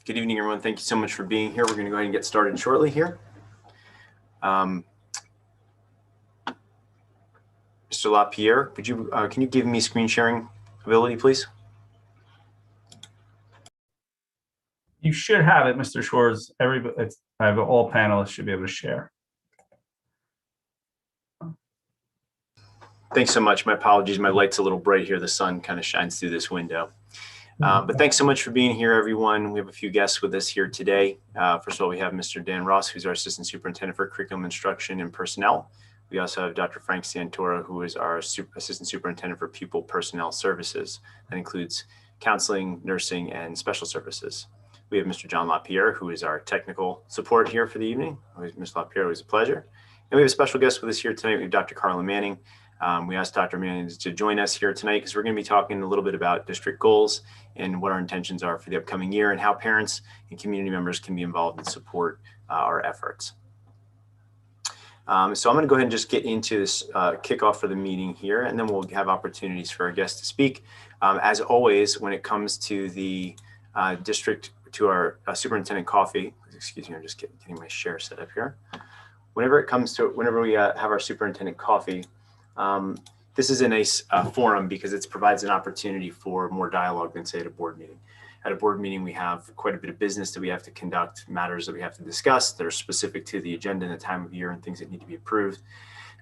Good evening, everyone. Thank you so much for being here. We're going to go ahead and get started shortly here. Mr. LaPierre, would you can you give me screen sharing ability, please? You should have it, Mr. Schwartz. I have all panelists should be able to share. Thanks so much. My apologies. My light's a little bright here. The sun kind of shines through this window. But thanks so much for being here, everyone. We have a few guests with us here today. First of all, we have Mr. Dan Ross, who's our Assistant Superintendent for Curriculum Instruction and Personnel. We also have Dr. Frank Santora, who is our Assistant Superintendent for Pupil Personnel Services. That includes counseling, nursing, and special services. We have Mr. John LaPierre, who is our technical support here for the evening. Mr. LaPierre, it was a pleasure. And we have a special guest with us here tonight. We have Dr. Carla Manning. We asked Dr. Manning to join us here tonight because we're going to be talking a little bit about district goals and what our intentions are for the upcoming year and how parents and community members can be involved and support our efforts. So I'm going to go ahead and just get into this kickoff for the meeting here, and then we'll have opportunities for our guests to speak. As always, when it comes to the district, to our Superintendent Coffee, excuse me, I'm just getting my share set up here. Whenever we have our Superintendent Coffee, this is a nice forum because it provides an opportunity for more dialogue than, say, at a board meeting. At a board meeting, we have quite a bit of business that we have to conduct, matters that we have to discuss that are specific to the agenda and the time of year and things that need to be approved.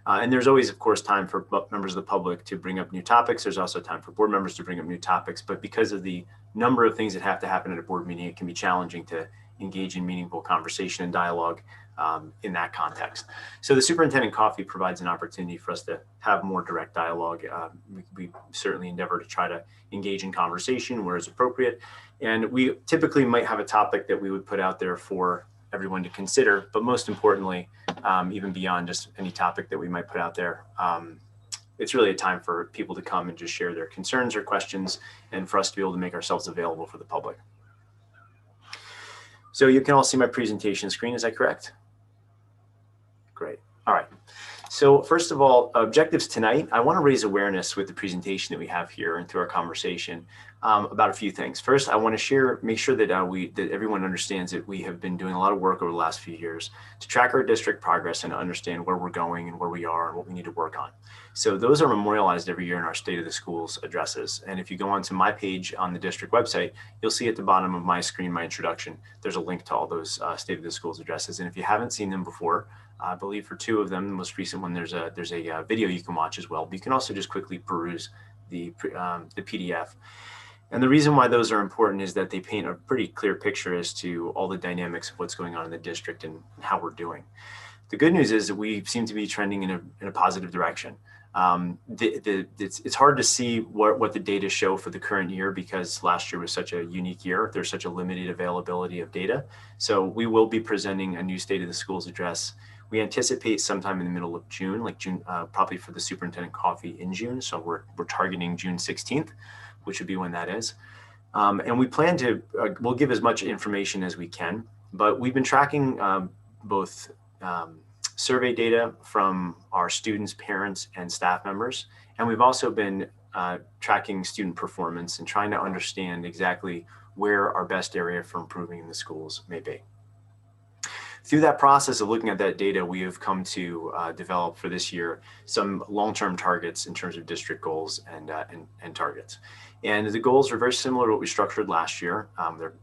And there's always, of course, time for members of the public to bring up new topics. There's also time for board members to bring up new topics. But because of the number of things that have to happen at a board meeting, it can be challenging to engage in meaningful conversation and dialogue in that context. So the Superintendent Coffee provides an opportunity for us to have more direct dialogue. We certainly endeavor to try to engage in conversation where it's appropriate. And we typically might have a topic that we would put out there for everyone to consider, but most importantly, even beyond just any topic that we might put out there, it's really a time for people to come and just share their concerns or questions and for us to be able to make ourselves available for the public. So you can all see my presentation screen, is that correct? Great. All right. So first of all, objectives tonight, I want to raise awareness with the presentation that we have here and through our conversation about a few things. First, I want to make sure that that everyone understands that we have been doing a lot of work over the last few years to track our district progress and to understand where we're going and where we are and what we need to work on. So those are memorialized every year in our State of the Schools addresses. And if you go onto my page on the district website, you'll see at the bottom of my screen, my introduction, there's a link to all those State of the Schools addresses. And if you haven't seen them before, I believe for two of them, the most recent one, there's a video you can watch as well. But you can also just quickly peruse the PDF. And the reason why those are important is that they paint a pretty clear picture as to all the dynamics of what's going on in the district and how we're doing. The good news is that we seem to be trending in a positive direction. It's hard to see what the data show for the current year because last year was such a unique year. There's such a limited availability of data. So we will be presenting a new State of the Schools address. We anticipate sometime in the middle of June, probably for the Superintendent Coffee in June. So we're targeting June 16th, which would be when that is. And we plan to, we'll give as much information as we can, but we've been tracking both survey data from our students, parents, and staff members. And we've also been tracking student performance and trying to understand exactly where our best area for improving in the schools may be. Through that process of looking at that data, we have come to develop for this year some long-term targets in terms of district goals and targets. And the goals are very similar to what we structured last year.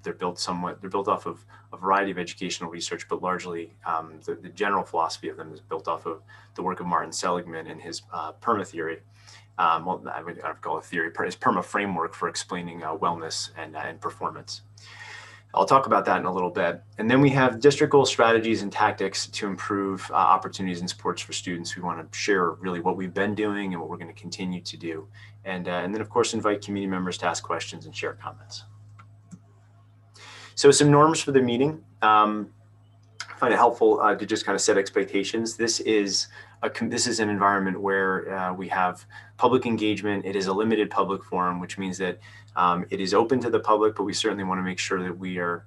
They're built off of a variety of educational research, but largely the general philosophy of them is built off of the work of Martin Seligman and his PERMA theory. Well, I would call it theory, his PERMA framework for explaining wellness and performance. I'll talk about that in a little bit. And then we have district goal strategies and tactics to improve opportunities and supports for students. We want to share really what we've been doing and what we're going to continue to do. And then, of course, invite community members to ask questions and share comments. So some norms for the meeting. I find it helpful to just kind of set expectations. This is an environment where we have public engagement. It is a limited public forum, which means that it is open to the public, but we certainly want to make sure that we are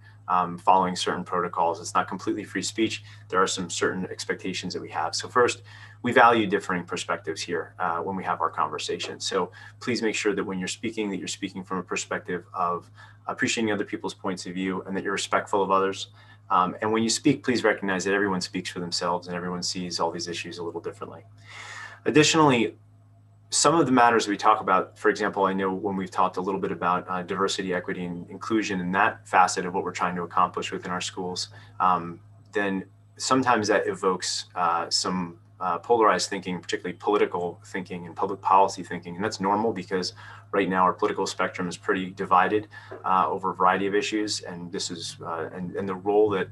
following certain protocols. It's not completely free speech. There are some certain expectations that we have. So first, we value differing perspectives here when we have our conversation. So please make sure that when you're speaking, that you're speaking from a perspective of appreciating other people's points of view and that you're respectful of others. And when you speak, please recognize that everyone speaks for themselves and everyone sees all these issues a little differently. Additionally, some of the matters we talk about, for example, I know when we've talked a little bit about diversity, equity, and inclusion and that facet of what we're trying to accomplish within our schools, then sometimes that evokes some polarized thinking, particularly political thinking and public policy thinking. And that's normal because right now our political spectrum is pretty divided over a variety of issues. And this is, and the role that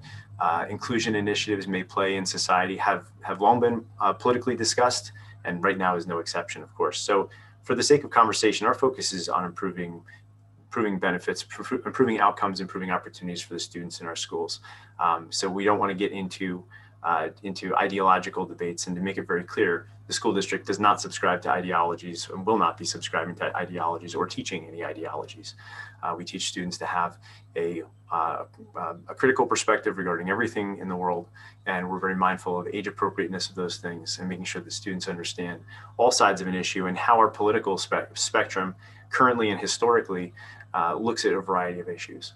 inclusion initiatives may play in society have long been politically discussed. And right now is no exception, of course. So for the sake of conversation, our focus is on improving benefits, improving outcomes, improving opportunities for the students in our schools. So we don't want to get into ideological debates, and to make it very clear, the school district does not subscribe to ideologies and will not be subscribing to ideologies or teaching any ideologies. We teach students to have a critical perspective regarding everything in the world, and we're very mindful of age appropriateness of those things and making sure that students understand all sides of an issue and how our political spectrum currently and historically looks at a variety of issues.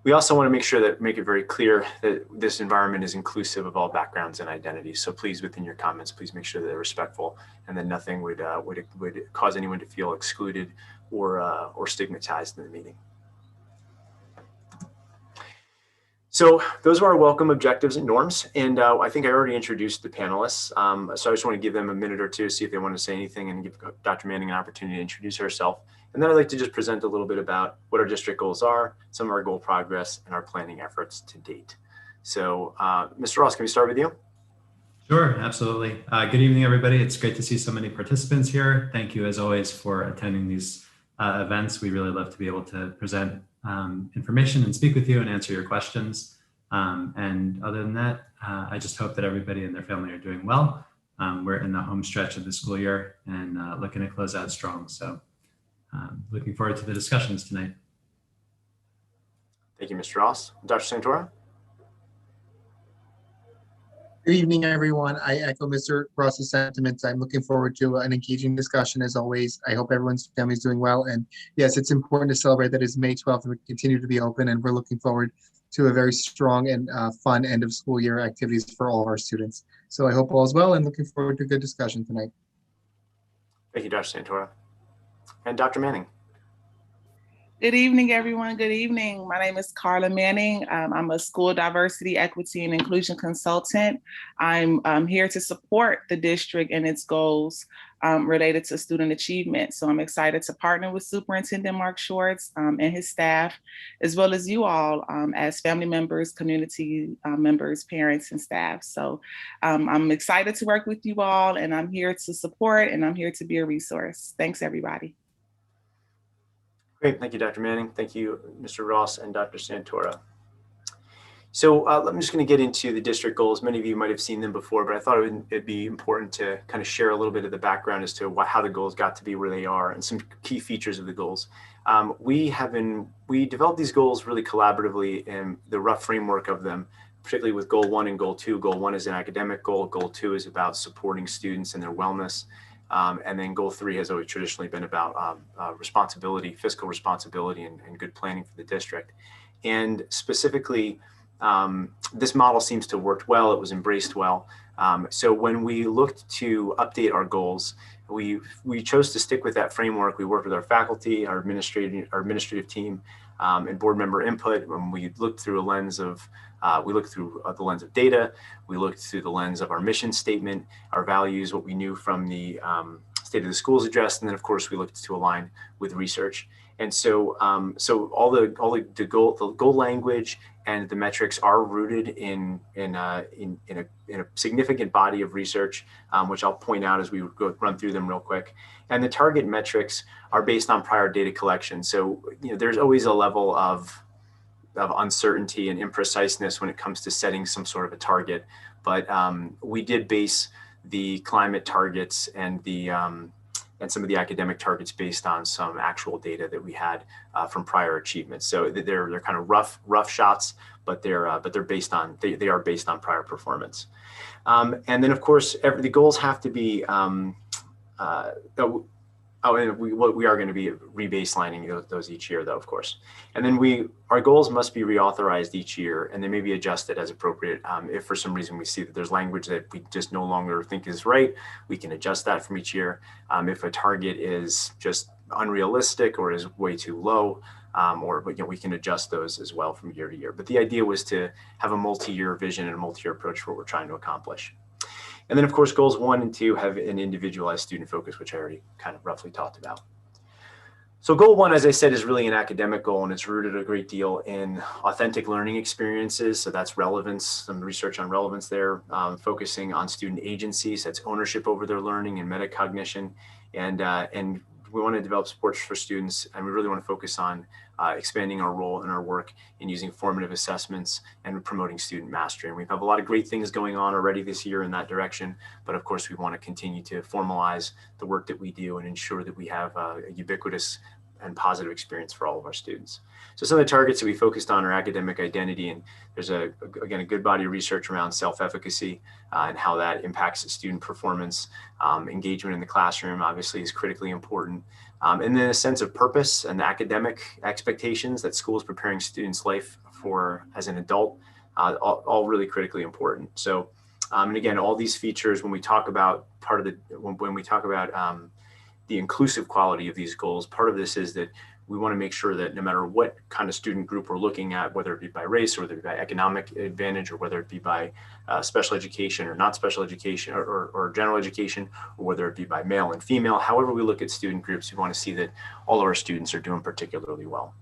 We also want to make it very clear that this environment is inclusive of all backgrounds and identities. So please, within your comments, please make sure that they're respectful and that nothing would cause anyone to feel excluded or stigmatized in the meeting. So those are our welcome objectives and norms. And I think I already introduced the panelists. So I just want to give them a minute or two to see if they want to say anything and give Dr. Manning an opportunity to introduce herself. And then I'd like to just present a little bit about what our district goals are, some of our goal progress, and our planning efforts to date. So Mr. Ross, can we start with you? Sure, absolutely. Good evening, everybody. It's great to see so many participants here. Thank you, as always, for attending these events. We really love to be able to present information and speak with you and answer your questions. And other than that, I just hope that everybody and their family are doing well. We're in the home stretch of the school year and looking to close out strong. So looking forward to the discussions tonight. Thank you, Mr. Ross. Dr. Santora? Good evening, everyone. I echo Mr. Ross's sentiments. I'm looking forward to an engaging discussion as always. I hope everyone's family is doing well. And yes, it's important to celebrate that it's May 12th and we continue to be open, and we're looking forward to a very strong and fun end of school year activities for all of our students. So I hope all is well and looking forward to a good discussion tonight. Thank you, Dr. Santora. And Dr. Manning. Good evening, everyone. Good evening. My name is Carla Manning. I'm a school diversity, equity, and inclusion consultant. I'm here to support the district and its goals related to student achievement. So I'm excited to partner with Superintendent Mark Schwartz and his staff, as well as you all as family members, community members, parents, and staff. So I'm excited to work with you all, and I'm here to support, and I'm here to be a resource. Thanks, everybody. Great, thank you, Dr. Manning. Thank you, Mr. Ross and Dr. Santora. So I'm just going to get into the district goals. Many of you might have seen them before, but I thought it'd be important to kind of share a little bit of the background as to how the goals got to be where they are and some key features of the goals. We developed these goals really collaboratively, and the rough framework of them, particularly with goal 1 and goal 2. Goal 1 is an academic goal. Goal 2 is about supporting students and their wellness. And then goal 3 has always traditionally been about responsibility, fiscal responsibility, and good planning for the district. And specifically, this model seems to have worked well. It was embraced well. So when we looked to update our goals, we chose to stick with that framework. We worked with our faculty, our administrative team, and board member input. When we looked through a lens of the lens of data, we looked through the lens of our mission statement, our values, what we knew from the State of the Schools address, and then of course we looked to align with research. And so, all the goal language and the metrics are rooted in a significant body of research, which I'll point out as we run through them real quick. And the target metrics are based on prior data collection. So there's always a level of uncertainty and impreciseness when it comes to setting some sort of a target. But we did base the climate targets and the and some of the academic targets based on some actual data that we had from prior achievements. So they're kind of rough shots, but they're based on they are based on prior performance. And then of course the goals have to be and we are going to be rebaselining those each year, though, of course. And then our goals must be reauthorized each year, and they may be adjusted as appropriate. If for some reason we see that there's language that we just no longer think is right, we can adjust that from each year. If a target is just unrealistic or is way too low, we can adjust those as well from year to year. But the idea was to have a multi-year vision and a multi-year approach for what we're trying to accomplish. And then, of course, goals 1 and 2 have an individualized student focus, which I already kind of roughly talked about. So goal 1, as I said, is really an academic goal, and it's rooted a great deal in authentic learning experiences. So that's relevance, some research on relevance there, focusing on student agencies, that's ownership over their learning and metacognition. And we want to develop supports for students, and we really want to focus on expanding our role and our work in using formative assessments and promoting student mastery. And we have a lot of great things going on already this year in that direction, but of course we want to continue to formalize the work that we do and ensure that we have a ubiquitous and positive experience for all of our students. So some of the targets that we focused on are academic identity, and there's again a good body of research around self-efficacy and how that impacts student performance. Engagement in the classroom obviously is critically important. And then a sense of purpose and academic expectations that school is preparing students' life for as an adult, all really critically important. So, and again, all these features, when we talk about the inclusive quality of these goals, part of this is that we want to make sure that no matter what kind of student group we're looking at, whether it be by race or whether it be by economic advantage or whether it be by special education or not special education or general education, or whether it be by male and female, however we look at student groups, we want to see that all of our students are doing particularly well.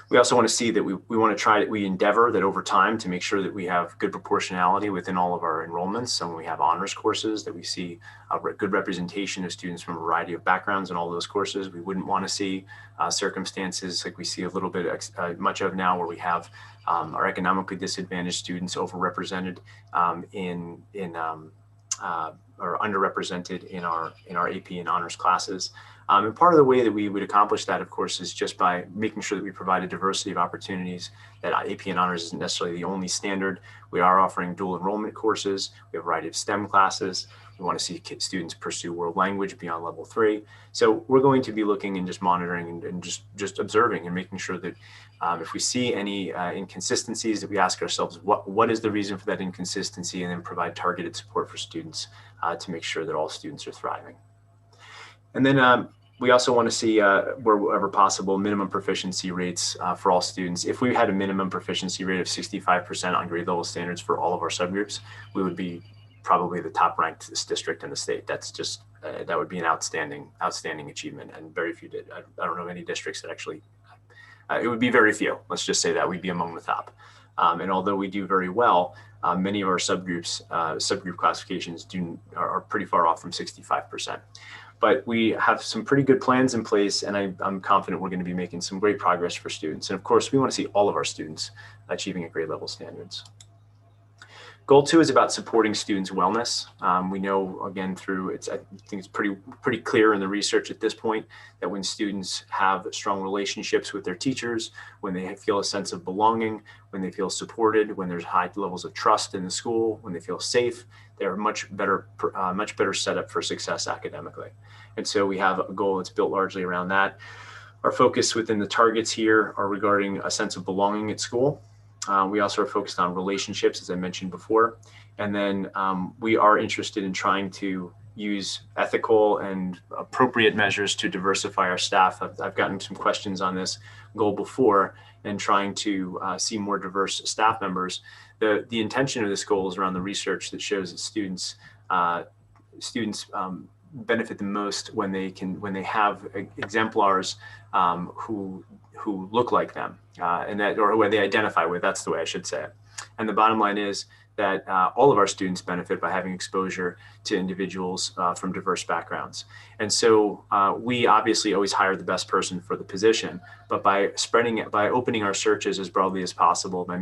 We also want to see that we endeavor that over time to make sure that we have good proportionality within all of our enrollments. So when we have honors courses, that we see a good representation of students from a variety of backgrounds in all those courses. We wouldn't want to see circumstances like we see a little bit much of now, where we have our economically disadvantaged students overrepresented or underrepresented in our AP and honors classes. And part of the way that we would accomplish that, of course, is just by making sure that we provide a diversity of opportunities, that AP and honors isn't necessarily the only standard. We are offering dual enrollment courses. We have a variety of STEM classes. We want to see students pursue world language beyond level 3. So we're going to be looking and just monitoring and just observing and making sure that if we see any inconsistencies, that we ask ourselves, what is the reason for that inconsistency, and then provide targeted support for students to make sure that all students are thriving. And then we also want to see, wherever possible, minimum proficiency rates for all students. If we had a minimum proficiency rate of 65% on grade level standards for all of our subgroups, we would be probably the top ranked district in the state. That's just, that would be an outstanding achievement, and very few did. I don't know of any districts that actually, it would be very few. Let's just say that we'd be among the top. And although we do very well, many of our subgroup classifications are pretty far off from 65%. But we have some pretty good plans in place, and I'm confident we're going to be making some great progress for students. And of course, we want to see all of our students achieving at grade level standards. Goal 2 is about supporting students' wellness. We know, again, I think it's pretty clear in the research at this point that when students have strong relationships with their teachers, when they feel a sense of belonging, when they feel supported, when there's high levels of trust in the school, when they feel safe, they're much better set up for success academically. And so we have a goal that's built largely around that. Our focus within the targets here are regarding a sense of belonging at school. We also are focused on relationships, as I mentioned before. And then we are interested in trying to use ethical and appropriate measures to diversify our staff. I've gotten some questions on this goal before, and trying to see more diverse staff members. The intention of this goal is around the research that shows that students benefit the most when they have exemplars who look like them, or who they identify with. That's the way I should say it. And the bottom line is that all of our students benefit by having exposure to individuals from diverse backgrounds. And so we obviously always hire the best person for the position, but by opening our searches as broadly as possible, by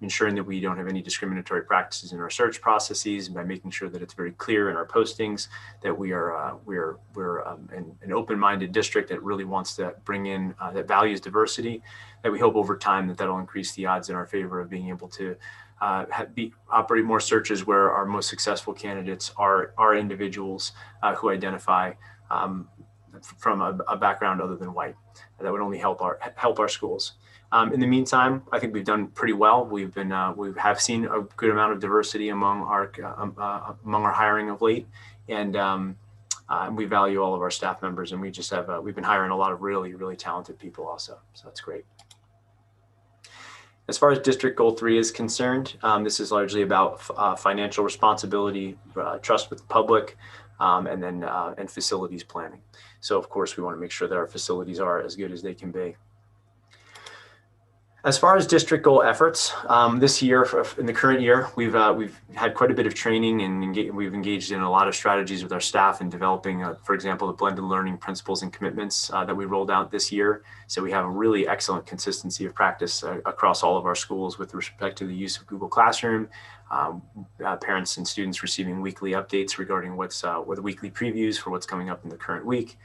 ensuring that we don't have any discriminatory practices in our search processes, and by making sure that it's very clear in our postings that we're an open-minded district that really wants to bring in, that values diversity, that we hope over time that'll increase the odds in our favor of being able to operate more searches where our most successful candidates are individuals who identify from a background other than white. That would only help our schools. In the meantime, I think we've done pretty well. We have seen a good amount of diversity among our hiring of late, and we value all of our staff members, and we've been hiring a lot of really, really talented people also. So that's great. As far as District Goal 3 is concerned, this is largely about financial responsibility, trust with the public, and facilities planning. So of course, we want to make sure that our facilities are as good as they can be. As far as district goal efforts, this year, in the current year, we've had quite a bit of training, and we've engaged in a lot of strategies with our staff in developing, for example, the blended learning principles and commitments that we rolled out this year. So we have a really excellent consistency of practice across all of our schools with respect to the use of Google Classroom, parents and students receiving weekly updates regarding with weekly previews for what's coming up in the current week.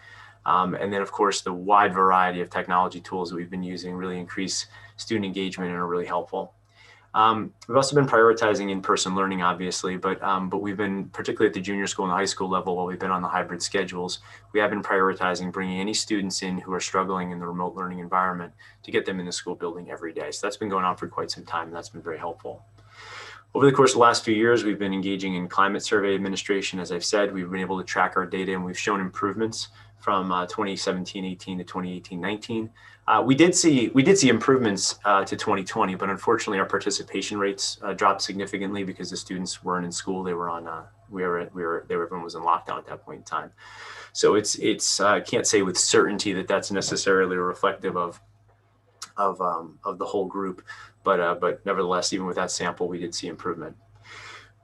And then, of course, the wide variety of technology tools that we've been using really increase student engagement and are really helpful. We've also been prioritizing in-person learning, obviously, but we've been, particularly at the junior school and the high school level, while we've been on the hybrid schedules, we have been prioritizing bringing any students in who are struggling in the remote learning environment to get them in the school building every day. So that's been going on for quite some time, and that's been very helpful. Over the course of the last few years, we've been engaging in climate survey administration. As I've said, we've been able to track our data, and we've shown improvements from 2017-18 to 2018-19. We did see improvements to 2020, but unfortunately, our participation rates dropped significantly because the students weren't in school. They were on everyone was in lockdown at that point in time. So I can't say with certainty that that's necessarily reflective of the whole group, but nevertheless, even with that sample, we did see improvement.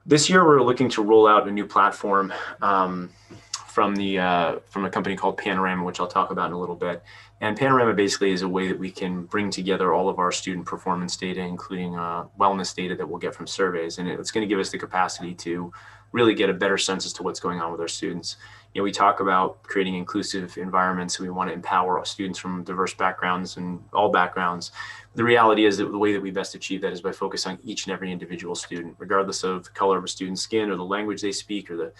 This year, we're looking to roll out a new platform from a company called Panorama, which I'll talk about in a little bit. And Panorama basically is a way that we can bring together all of our student performance data, including wellness data that we'll get from surveys. And it's going to give us the capacity to really get a better sense as to what's going on with our students. You know, we talk about creating inclusive environments, and we want to empower our students from diverse backgrounds and all backgrounds. The reality is that the way that we best achieve that is by focusing on each and every individual student, regardless of the color of a student's skin or the language they speak or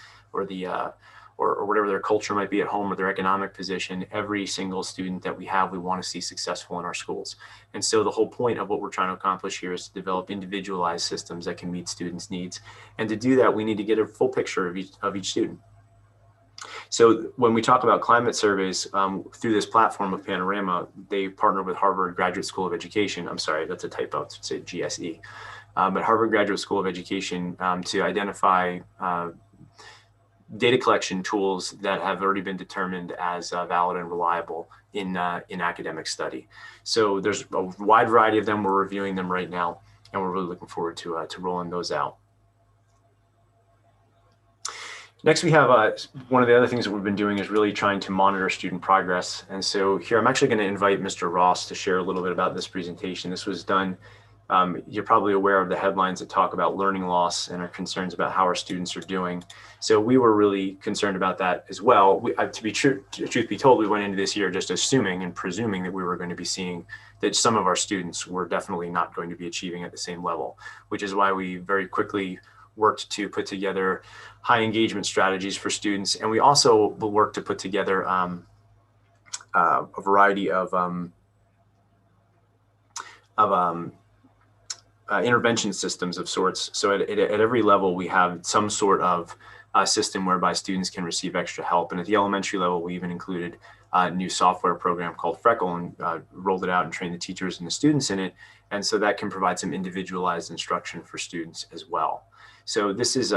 whatever their culture might be at home or their economic position. Every single student that we have, we want to see successful in our schools. And so the whole point of what we're trying to accomplish here is to develop individualized systems that can meet students' needs. And to do that, we need to get a full picture of each student. So when we talk about climate surveys through this platform of Panorama, they partner with Harvard Graduate School of Education. I'm sorry, that's a typo, it should say GSE. But Harvard Graduate School of Education to identify data collection tools that have already been determined as valid and reliable in academic study. So there's a wide variety of them. We're reviewing them right now, and we're really looking forward to rolling those out. Next, we have one of the other things that we've been doing is really trying to monitor student progress. And so here, I'm actually going to invite Mr. Ross to share a little bit about this presentation. This was done, you're probably aware of the headlines that talk about learning loss and our concerns about how our students are doing. So we were really concerned about that as well. Truth be told, we went into this year just assuming and presuming that we were going to be seeing that some of our students were definitely not going to be achieving at the same level, which is why we very quickly worked to put together high engagement strategies for students. And we also worked to put together a variety of intervention systems of sorts. So at every level, we have some sort of system whereby students can receive extra help. And at the elementary level, we even included a new software program called Freckle and rolled it out and trained the teachers and the students in it. And so that can provide some individualized instruction for students as well. So this is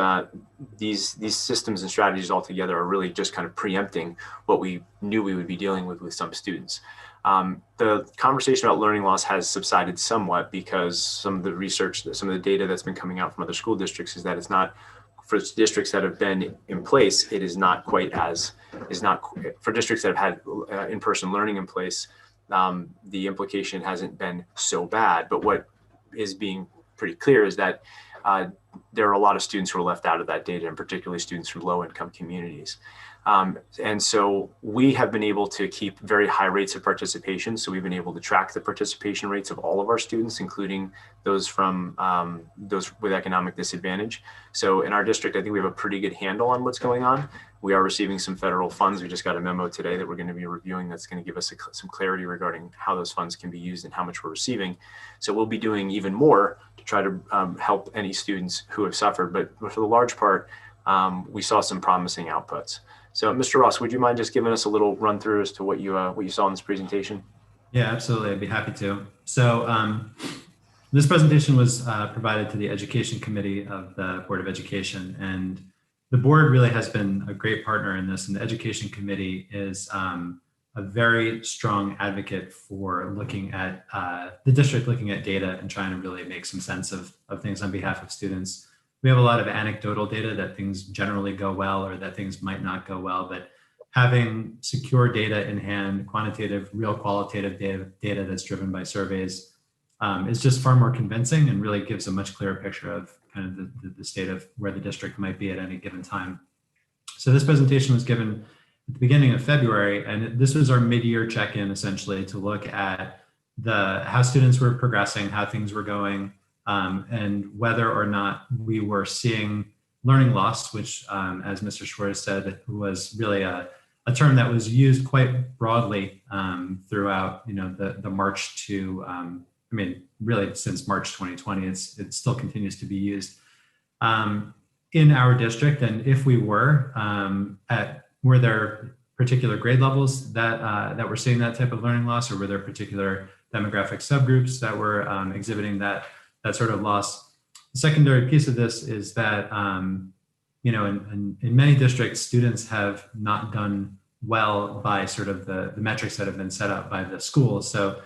these systems and strategies all together are really just kind of preempting what we knew we would be dealing with some students. The conversation about learning loss has subsided somewhat because some of the research, some of the data that's been coming out from other school districts is that it's not, for districts that have been in place, it is not quite as, for districts that have had in-person learning in place, the implication hasn't been so bad. But what is being pretty clear is that there are a lot of students who are left out of that data, and particularly students from low-income communities. And so we have been able to keep very high rates of participation. So we've been able to track the participation rates of all of our students, including those from those with economic disadvantage. So in our district, I think we have a pretty good handle on what's going on. We are receiving some federal funds. We just got a memo today that we're going to be reviewing that's going to give us some clarity regarding how those funds can be used and how much we're receiving. So we'll be doing even more to try to help any students who have suffered. But for the large part, we saw some promising outputs. So Mr. Ross, would you mind just giving us a little run through as to what you saw in this presentation? Yeah, absolutely. I'd be happy to. So this presentation was provided to the Education Committee of the Board of Education, and the board really has been a great partner in this, and the Education Committee is a very strong advocate for looking at the district, looking at data and trying to really make some sense of things on behalf of students. We have a lot of anecdotal data that things generally go well or that things might not go well, but having secure data in hand, quantitative, real qualitative data that's driven by surveys is just far more convincing and really gives a much clearer picture of kind of the state of where the district might be at any given time. So this presentation was given at the beginning of February, and this was our mid-year check-in essentially to look at how students were progressing, how things were going, and whether or not we were seeing learning loss, which, as Mr. Schwartz said, was really a term that was used quite broadly throughout, the March to, really since March 2020, it still continues to be used in our district. And if we were were there particular grade levels that were seeing that type of learning loss, or were there particular demographic subgroups that were exhibiting that sort of loss? The secondary piece of this is that, in many districts, students have not done well by sort of the metrics that have been set up by the schools. So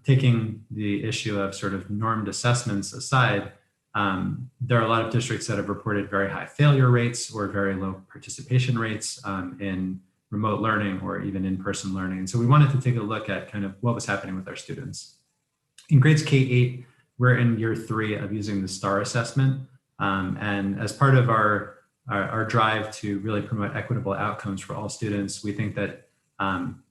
taking the issue of sort of normed assessments aside, there are a lot of districts that have reported very high failure rates or very low participation rates in remote learning or even in-person learning. And so we wanted to take a look at kind of what was happening with our students. In grades K-8, we're in year 3 of using the STAR assessment. And as part of our drive to really promote equitable outcomes for all students, we think that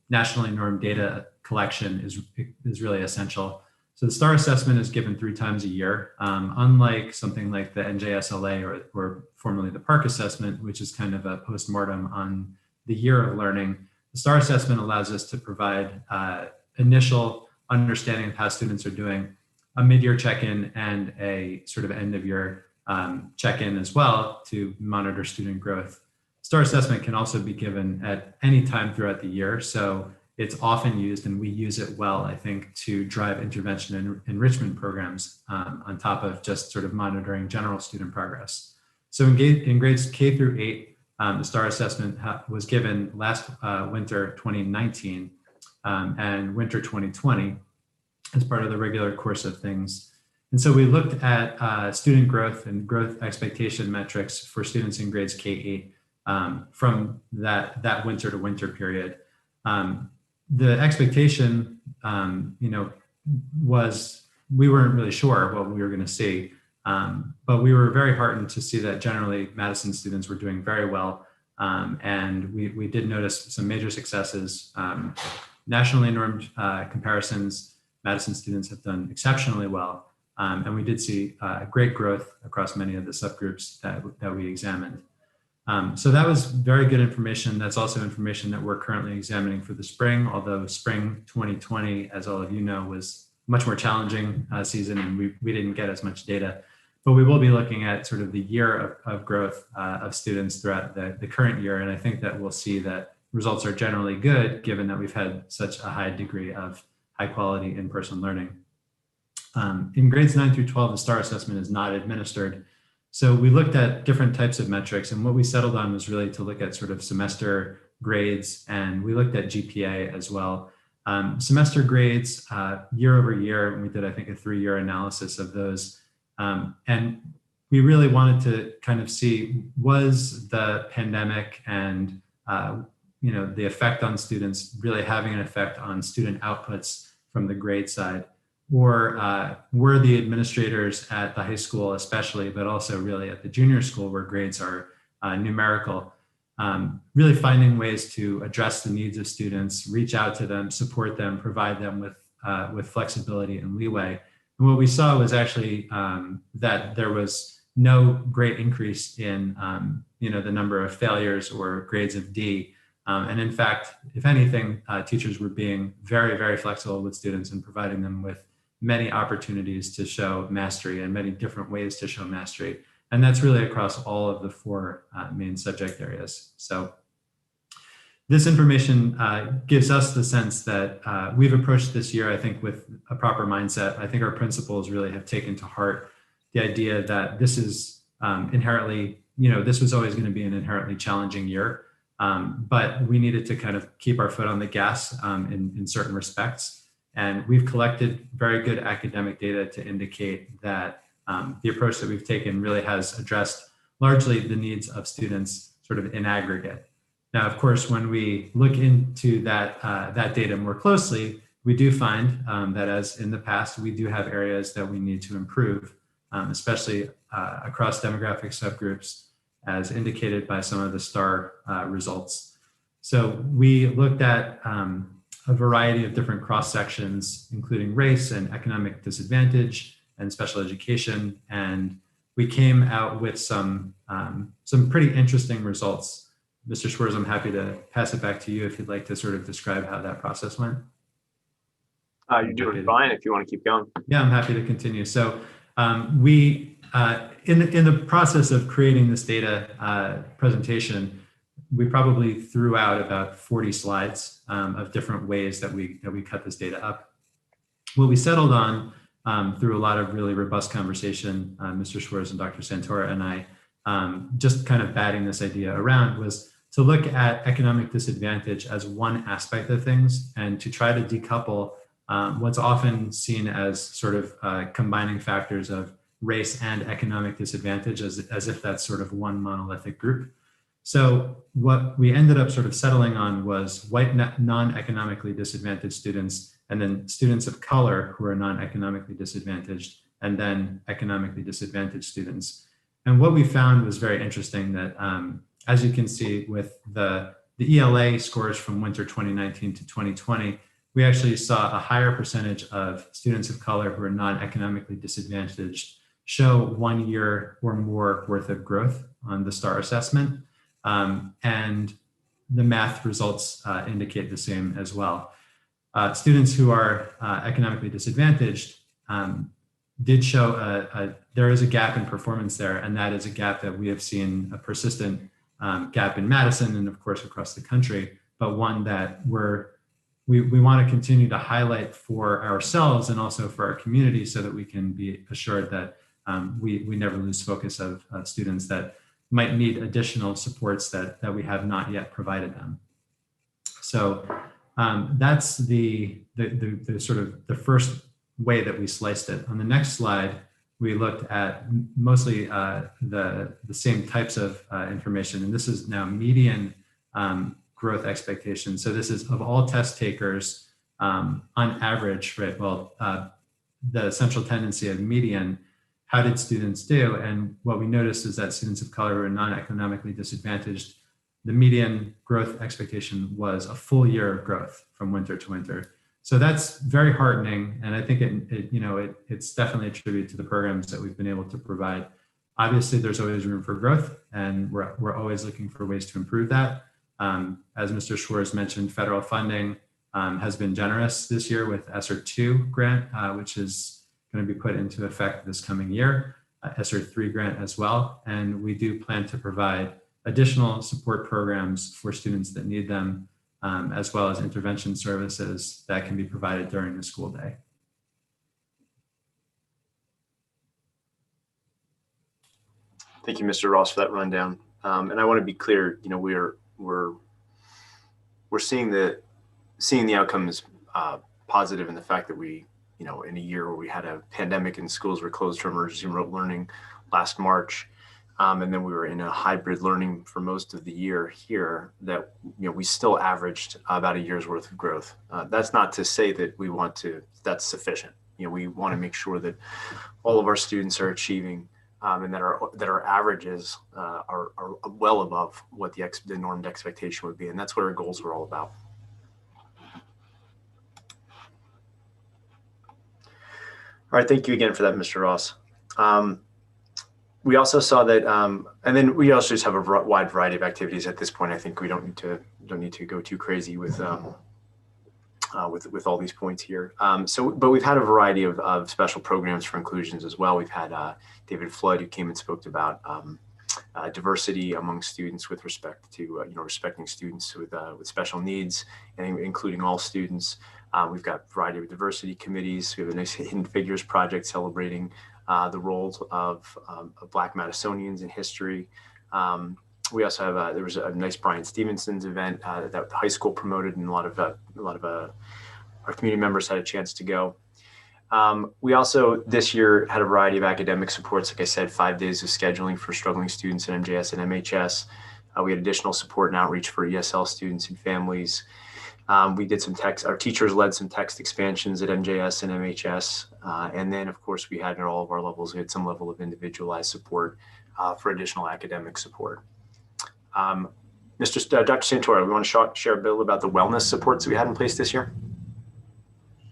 nationally normed data collection is really essential. So the STAR assessment is given 3 times a year, unlike something like the NJSLA or formerly the PARCC assessment, which is kind of a postmortem on the year of learning. The STAR assessment allows us to provide initial understanding of how students are doing, a mid-year check-in, and a sort of end-of-year check-in as well to monitor student growth. STAR assessment can also be given at any time throughout the year, so it's often used, and we use it well, I think, to drive intervention and enrichment programs on top of just sort of monitoring general student progress. So in grades K through 8, the STAR assessment was given last winter 2019 and winter 2020 as part of the regular course of things. And so we looked at student growth and growth expectation metrics for students in grades K-8 from that winter to winter period. The expectation, was we weren't really sure what we were going to see, but we were very heartened to see that generally Madison students were doing very well. And we did notice some major successes. Nationally normed comparisons, Madison students have done exceptionally well. And we did see great growth across many of the subgroups that we examined. So that was very good information. That's also information that we're currently examining for the spring, although spring 2020, as all of you know, was much more challenging season, and we didn't get as much data. But we will be looking at sort of the year of growth of students throughout the current year. And I think that we'll see that results are generally good, given that we've had such a high degree of high quality in-person learning. In grades 9 through 12, the STAR assessment is not administered. So we looked at different types of metrics, and what we settled on was really to look at sort of semester grades, and we looked at GPA as well. Semester grades year over year, and we did, I think, a 3-year analysis of those. And we really wanted to kind of see, was the pandemic and the effect on students really having an effect on student outputs from the grade side, or were the administrators at the high school especially, but also really at the junior school where grades are numerical, really finding ways to address the needs of students, reach out to them, support them, provide them with flexibility and leeway. And what we saw was actually that there was no great increase in the number of failures or grades of D. And in fact, if anything, teachers were being very, very flexible with students and providing them with many opportunities to show mastery and many different ways to show mastery. And that's really across all of the four main subject areas. So this information gives us the sense that we've approached this year, I think, with a proper mindset. I think our principals really have taken to heart the idea that this is inherently, this was always going to be an inherently challenging year, but we needed to kind of keep our foot on the gas in certain respects. And we've collected very good academic data to indicate that the approach that we've taken really has addressed largely the needs of students sort of in aggregate. Now, of course, when we look into that data more closely, we do find that, as in the past, we do have areas that we need to improve, especially across demographic subgroups, as indicated by some of the STAR results. So we looked at a variety of different cross sections, including race and economic disadvantage and special education, and we came out with some pretty interesting results. Mr. Schwartz, I'm happy to pass it back to you if you'd like to sort of describe how that process went. You're doing fine if you want to keep going. Yeah, I'm happy to continue. So we, in the process of creating this data presentation, we probably threw out about 40 slides of different ways that we cut this data up. What we settled on through a lot of really robust conversation, Mr. Schwartz and Dr. Santora and I, just kind of batting this idea around, was to look at economic disadvantage as one aspect of things and to try to decouple what's often seen as sort of combining factors of race and economic disadvantage as if that's sort of one monolithic group. So what we ended up sort of settling on was white non-economically disadvantaged students, and then students of color who are non-economically disadvantaged, and then economically disadvantaged students. And what we found was very interesting, that as you can see with the ELA scores from winter 2019 to 2020, we actually saw a higher percentage of students of color who are non-economically disadvantaged show 1 year or more worth of growth on the STAR assessment. And the math results indicate the same as well. Students who are economically disadvantaged did show there is a gap in performance there, and that is a gap that we have seen a persistent gap in Madison and of course across the country, but one that we want to continue to highlight for ourselves and also for our community so that we can be assured that we never lose focus of students that might need additional supports that we have not yet provided them. So that's the sort of the first way that we sliced it. On the next slide, we looked at mostly the same types of information, and this is now median growth expectations. So this is of all test takers on average, right? Well, the central tendency of median, how did students do? And what we noticed is that students of color who are non-economically disadvantaged, the median growth expectation was a full year of growth from winter to winter. So that's very heartening. And I think it's definitely a tribute to the programs that we've been able to provide. Obviously, there's always room for growth, and we're always looking for ways to improve that. As Mr. Schwartz mentioned, federal funding has been generous this year with ESSER 2 grant, which is going to be put into effect this coming year, ESSER 3 grant as well. And we do plan to provide additional support programs for students that need them, as well as intervention services that can be provided during the school day. Thank you, Mr. Ross, for that rundown. And I want to be clear, we're seeing the outcomes positive in the fact that we, in a year where we had a pandemic and schools were closed for emergency remote learning last March, and then we were in a hybrid learning for most of the year here, that we still averaged about a year's worth of growth. That's not to say that that's sufficient. We want to make sure that all of our students are achieving, and that our averages are well above what the normed expectation would be, and that's what our goals were all about. All right, thank you again for that, Mr. Ross. We also saw that, and then we also just have a wide variety of activities at this point. I think we don't need to go too crazy with all these points here. But we've had a variety of special programs for inclusions as well. We've had David Flood, who came and spoke about diversity among students with respect to respecting students with special needs, and including all students. We've got a variety of diversity committees. We have a nice Hidden Figures project celebrating the roles of Black Madisonians in history. We also have there was a nice Brian Stevenson's event that the high school promoted, and a lot of our community members had a chance to go. We also this year had a variety of academic supports. Like I said, 5 days of scheduling for struggling students in MJS and MHS. We had additional support and outreach for ESL students and families. We did some text, our teachers led some text expansions at MJS and MHS. And then of course we had at all of our levels, we had some level of individualized support for additional academic support. Dr. Santora, we want to share a bit about the wellness supports that we had in place this year?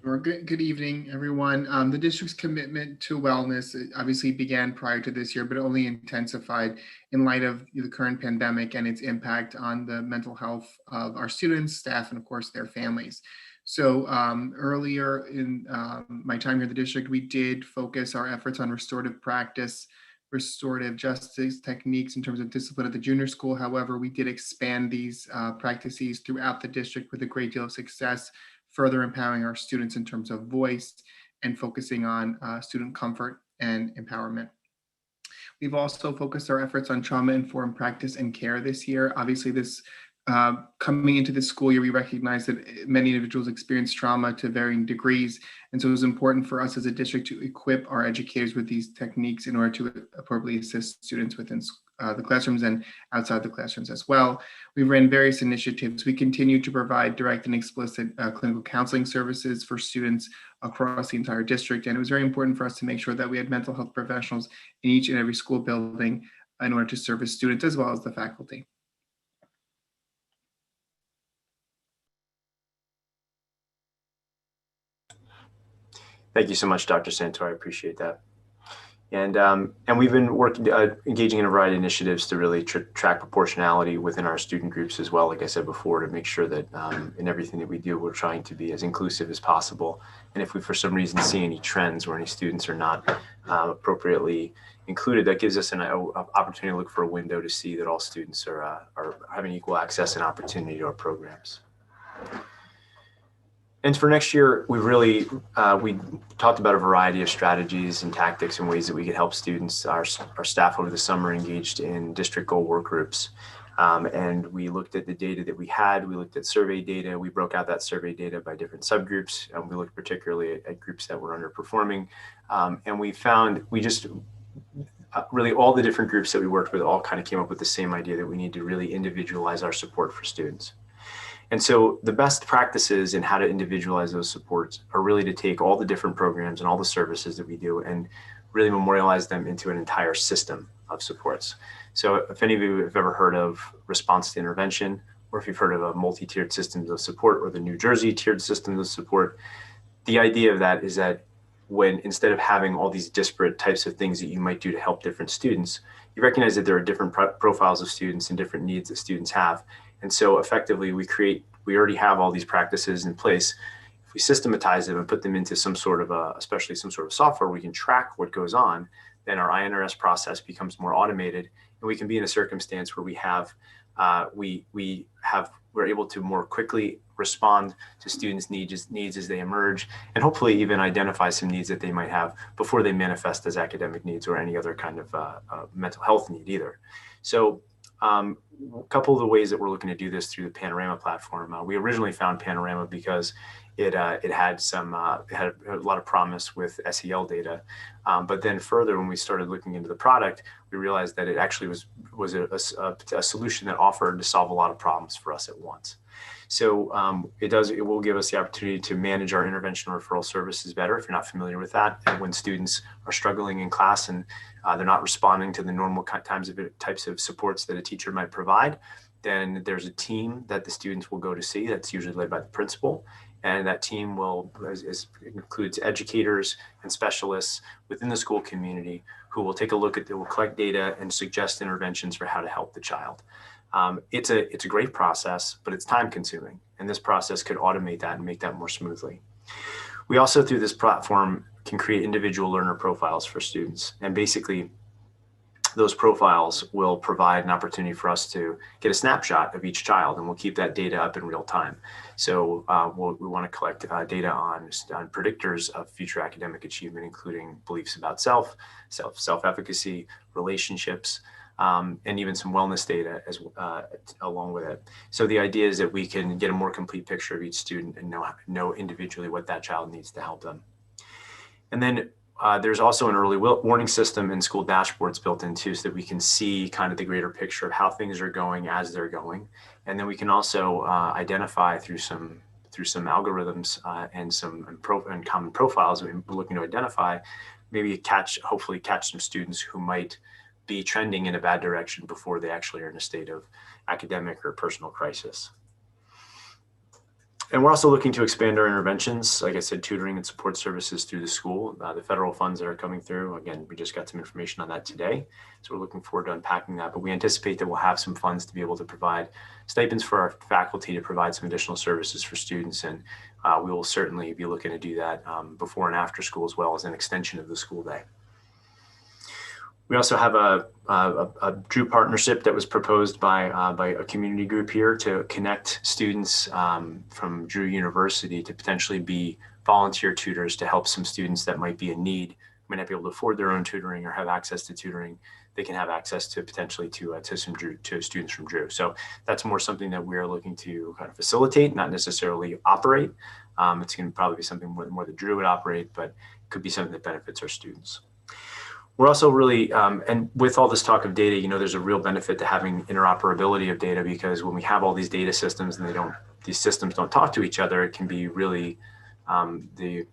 Sure. Good evening, everyone. The district's commitment to wellness obviously began prior to this year, but only intensified in light of the current pandemic and its impact on the mental health of our students, staff, and of course their families. So earlier in my time here at the district, we did focus our efforts on restorative practice, restorative justice techniques in terms of discipline at the junior school. However, we did expand these practices throughout the district with a great deal of success, further empowering our students in terms of voice and focusing on student comfort and empowerment. We've also focused our efforts on trauma-informed practice and care this year. Obviously, this coming into this school year, we recognize that many individuals experience trauma to varying degrees. And so it was important for us as a district to equip our educators with these techniques in order to appropriately assist students within the classrooms and outside the classrooms as well. We ran various initiatives. We continue to provide direct and explicit clinical counseling services for students across the entire district. And it was very important for us to make sure that we had mental health professionals in each and every school building in order to service students as well as the faculty. Thank you so much, Dr. Santor. I appreciate that. And we've been working, engaging in a variety of initiatives to really track proportionality within our student groups as well, like I said before, to make sure that in everything that we do, we're trying to be as inclusive as possible. And if we, for some reason, see any trends where any students are not appropriately included, that gives us an opportunity to look for a window to see that all students are having equal access and opportunity to our programs. And for next year, we really, we talked about a variety of strategies and tactics and ways that we could help students. Our staff over the summer engaged in district goal work groups. And we looked at the data that we had. We looked at survey data. We broke out that survey data by different subgroups. We looked particularly at groups that were underperforming. And we found, really all the different groups that we worked with all kind of came up with the same idea that we need to really individualize our support for students. And so the best practices in how to individualize those supports are really to take all the different programs and all the services that we do and really memorialize them into an entire system of supports. So if any of you have ever heard of response to intervention, or if you've heard of a multi-tiered systems of support or the New Jersey tiered systems of support, the idea of that is that when instead of having all these disparate types of things that you might do to help different students, you recognize that there are different profiles of students and different needs that students have. And so effectively we already have all these practices in place. If we systematize them and put them into some sort of especially some sort of software, we can track what goes on, then our INRS process becomes more automated, and we can be in a circumstance where we're able to more quickly respond to students' needs as they emerge, and hopefully even identify some needs that they might have before they manifest as academic needs or any other kind of mental health need either. So a couple of the ways that we're looking to do this through the Panorama platform. We originally found Panorama because it had a lot of promise with SEL data, but then further, when we started looking into the product, we realized that it actually was a solution that offered to solve a lot of problems for us at once. So it will give us the opportunity to manage our intervention referral services better, if you're not familiar with that. And when students are struggling in class and they're not responding to the normal types of supports that a teacher might provide, then there's a team that the students will go to see that's usually led by the principal. And that team includes educators and specialists within the school community who will take a look at, will collect data and suggest interventions for how to help the child. It's a great process, but it's time consuming. And this process could automate that and make that more smoothly. We also, through this platform, can create individual learner profiles for students. And basically, those profiles will provide an opportunity for us to get a snapshot of each child, and we'll keep that data up in real time. So we want to collect data on predictors of future academic achievement, including beliefs about self-efficacy, relationships, and even some wellness data along with it. So the idea is that we can get a more complete picture of each student and know individually what that child needs to help them. And then there's also an early warning system and school dashboards built in too, so that we can see kind of the greater picture of how things are going as they're going. And then we can also identify through some algorithms and common profiles we're looking to identify, maybe hopefully catch some students who might be trending in a bad direction before they actually are in a state of academic or personal crisis. And we're also looking to expand our interventions, like I said, tutoring and support services through the school. The federal funds that are coming through, again, we just got some information on that today. So we're looking forward to unpacking that, but we anticipate that we'll have some funds to be able to provide stipends for our faculty to provide some additional services for students. And we will certainly be looking to do that before and after school, as well as an extension of the school day. We also have a Drew partnership that was proposed by a community group here to connect students from Drew University to potentially be volunteer tutors to help some students that might be in need, might not be able to afford their own tutoring or have access to tutoring. They can have access to potentially to students from Drew. So that's more something that we're looking to kind of facilitate, not necessarily operate. It's going to probably be something more that Drew would operate, but it could be something that benefits our students. We're also really, and with all this talk of data, there's a real benefit to having interoperability of data, because when we have all these data systems and these systems don't talk to each other, it can be really, the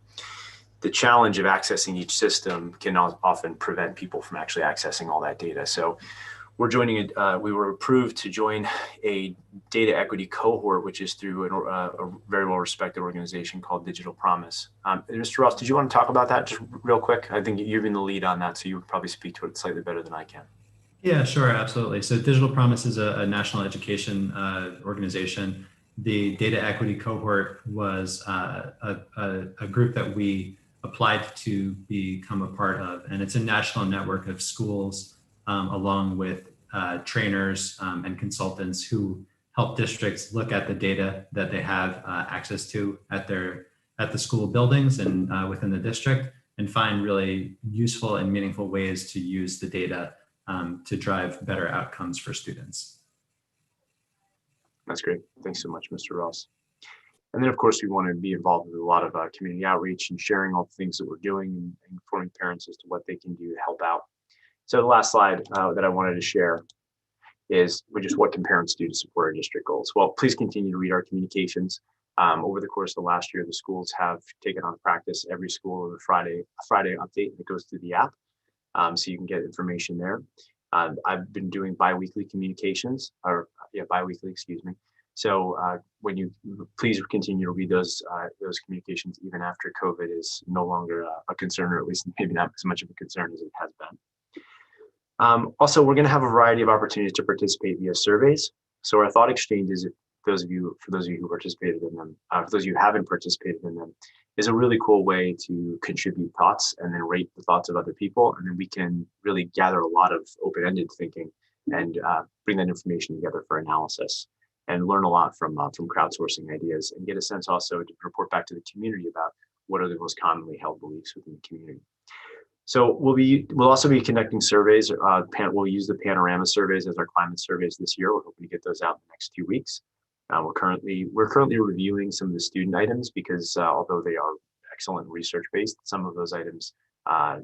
challenge of accessing each system can often prevent people from actually accessing all that data. So we were approved to join a data equity cohort, which is through a very well-respected organization called Digital Promise. Mr. Ross, did you want to talk about that just real quick? I think you've been the lead on that, so you would probably speak to it slightly better than I can. Yeah, sure, absolutely. So Digital Promise is a national education organization. The data equity cohort was a group that we applied to become a part of, and it's a national network of schools along with trainers and consultants who help districts look at the data that they have access to at the school buildings and within the district, and find really useful and meaningful ways to use the data to drive better outcomes for students. That's great. Thanks so much, Mr. Ross. And then, of course, we want to be involved with a lot of community outreach and sharing all the things that we're doing and informing parents as to what they can do to help out. So the last slide that I wanted to share is just what can parents do to support our district goals? Well, please continue to read our communications. Over the course of the last year, the schools have taken on practice every school of a Friday update that goes through the app. So you can get information there. I've been doing bi-weekly communications, excuse me. So when you please continue to read those communications even after COVID is no longer a concern, or at least maybe not as much of a concern as it has been. Also, we're going to have a variety of opportunities to participate via surveys. So our thought exchanges, for those of you who participated in them, for those of you who haven't participated in them, is a really cool way to contribute thoughts and then rate the thoughts of other people. And then we can really gather a lot of open-ended thinking and bring that information together for analysis and learn a lot from crowdsourcing ideas, and get a sense also to report back to the community about what are the most commonly held beliefs within the community. So we'll also be conducting surveys. We'll use the panorama surveys as our climate surveys this year. We're hoping to get those out in the next 2 weeks. We're currently reviewing some of the student items because although they are excellent research based, some of those items are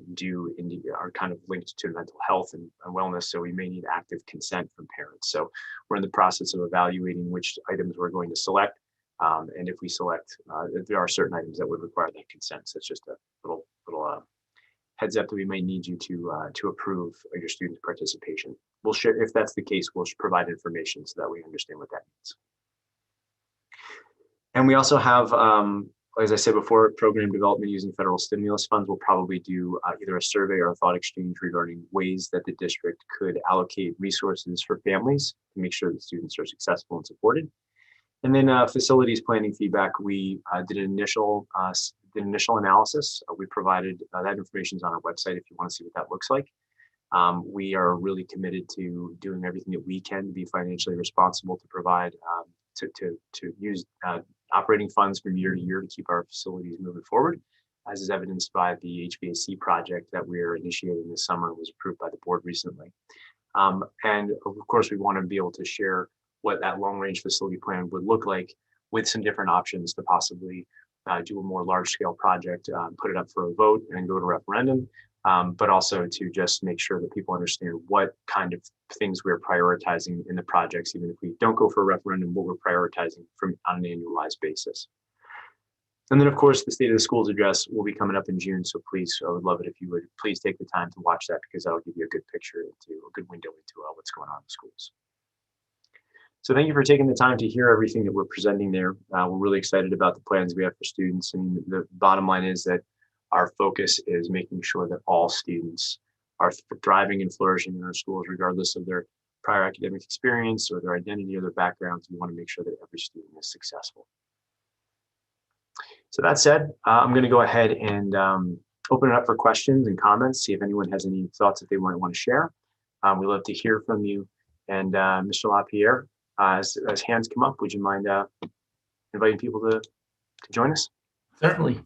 kind of linked to mental health and wellness. So we may need active consent from parents. So we're in the process of evaluating which items we're going to select. And if we select, if there are certain items that would require that consent. So it's just a little heads up that we may need you to approve your students' participation. We'll share, if that's the case, we'll provide information so that we understand what that means. And we also have, as I said before, program development using federal stimulus funds. We'll probably do either a survey or a thought exchange regarding ways that the district could allocate resources for families to make sure that students are successful and supported. And then facilities planning feedback, we did an initial analysis. We provided that information is on our website if you want to see what that looks like. We are really committed to doing everything that we can to be financially responsible, to provide, to use operating funds from year to year to keep our facilities moving forward, as is evidenced by the HVAC project that we're initiating this summer and was approved by the board recently. And of course, we want to be able to share what that long-range facility plan would look like with some different options to possibly do a more large-scale project, put it up for a vote and go to referendum, but also to just make sure that people understand what kind of things we're prioritizing in the projects, even if we don't go for a referendum, what we're prioritizing on an annualized basis. And then, of course, the State of the Schools address will be coming up in June. So please, I would love it if you would please take the time to watch that, because that'll give you a good picture into a good window into what's going on in the schools. So thank you for taking the time to hear everything that we're presenting there. We're really excited about the plans we have for students. And the bottom line is that our focus is making sure that all students are thriving and flourishing in our schools, regardless of their prior academic experience or their identity or their backgrounds. We want to make sure that every student is successful. So that said, I'm going to go ahead and open it up for questions and comments, see if anyone has any thoughts that they might want to share. We'd love to hear from you. And Mr. LaPierre, as hands come up, would you mind inviting people to join us? Certainly.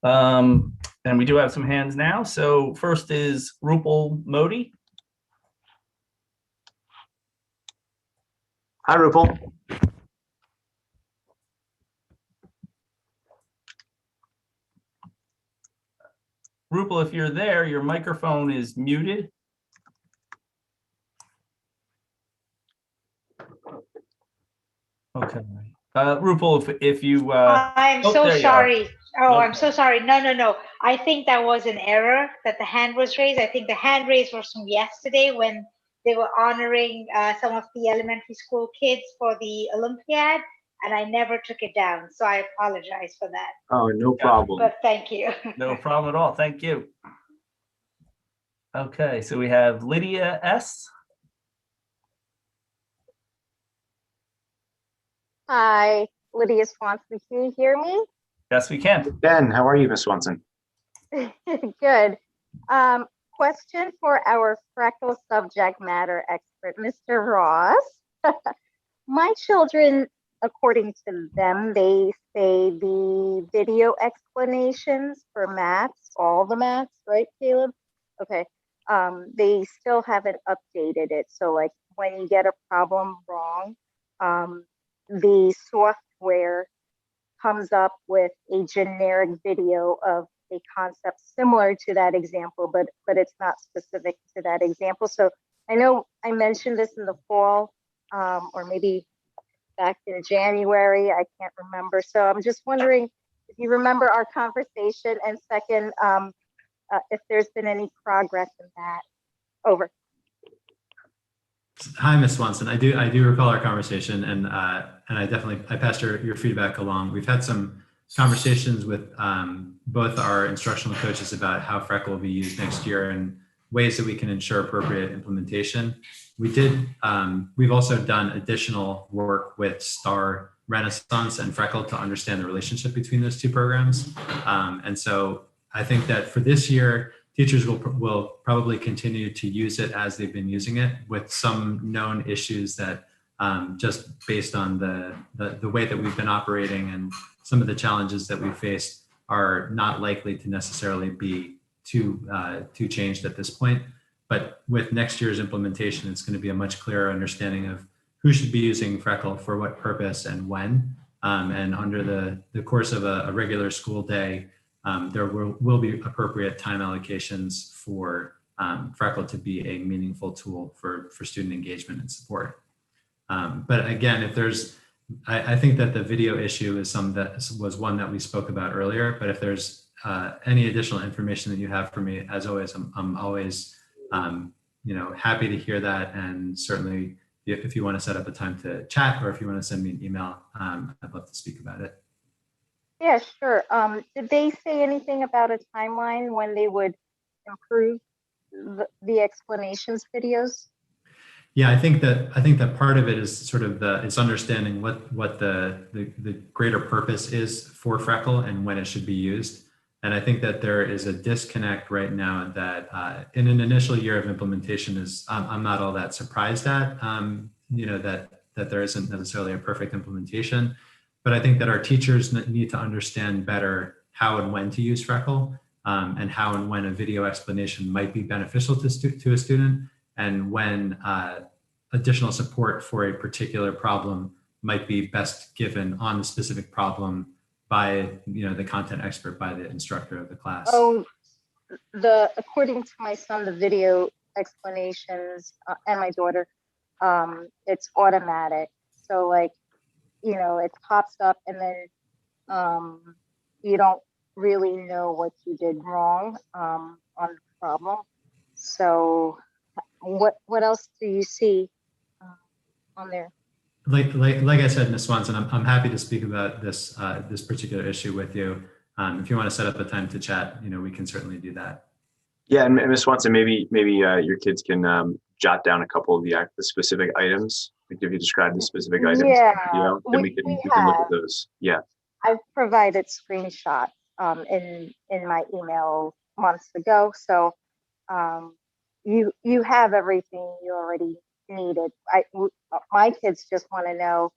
And we do have some hands now. So first is Rupal Modi. Hi, Rupal. Rupal, if you're there, your microphone is muted. Okay. Rupal, if you... I'm so sorry. Oh, Okay. I'm so sorry. No. I think that was an error that the hand was raised. I think the hand raise was from yesterday when they were honoring some of the elementary school kids for the Olympiad, and I never took it down. So I apologize for that. Oh, no problem. But thank you. No problem at all. Thank you. Okay, so we have Lydia S. Hi, Lydia Swanson. Can you hear me? Yes, we can. Ben, how are you, Ms. Swanson? Good. Question for our freckle subject matter expert, Mr. Ross. My children, according to them, they say the video explanations for maths, all the maths, right, Caleb? Okay. They still haven't updated it. So like when you get a problem wrong, the software comes up with a generic video of a concept similar to that example, but it's not specific to that example. So I know I mentioned this in the fall, or maybe back in January, I can't remember. So I'm just wondering if you remember our conversation, and second, if there's been any progress in that. Over. Hi, Ms. Swanson. I do recall our conversation, and I passed your feedback along. We've had some conversations with both our instructional coaches about how Freckle will be used next year and ways that we can ensure appropriate implementation. We've also done additional work with Star Renaissance and Freckle to understand the relationship between those two programs. And so I think that for this year, teachers will probably continue to use it as they've been using it, with some known issues that just based on the way that we've been operating and some of the challenges that we faced are not likely to necessarily be too changed at this point. But with next year's implementation, it's going to be a much clearer understanding of who should be using Freckle for what purpose and when. And under the course of a regular school day, there will be appropriate time allocations for Freckle to be a meaningful tool for student engagement and support. But again, if there's, I think that the video issue is was one that we spoke about earlier, but if there's any additional information that you have for me, as always, I'm always happy to hear that. And certainly if you want to set up a time to chat, or if you want to send me an email, I'd love to speak about it. Yeah, sure. Did they say anything about a timeline when they would improve the explanations videos? Yeah, I think that part of it is sort of it's understanding what the greater purpose is for Freckle and when it should be used. And I think that there is a disconnect right now that in an initial year of implementation I'm not all that surprised at, that there isn't necessarily a perfect implementation. But I think that our teachers need to understand better how and when to use Freckle, and how and when a video explanation might be beneficial to a student, and when additional support for a particular problem might be best given on the specific problem by the content expert, by the instructor of the class. Oh, according to my son, the video explanations and my daughter, it's automatic. So like, it pops up and then you don't really know what you did wrong on the problem. So what else do you see on there? Like I said, Ms. Swanson, I'm happy to speak about this this particular issue with you. If you want to set up a time to chat, we can certainly do that. Yeah, and Ms. Swanson, maybe your kids can jot down a couple of the specific items. Like if you describe the specific items, Yeah, then we can look at those. Yeah, I've provided screenshots in my email months ago, so you have everything you already needed. My kids just want to know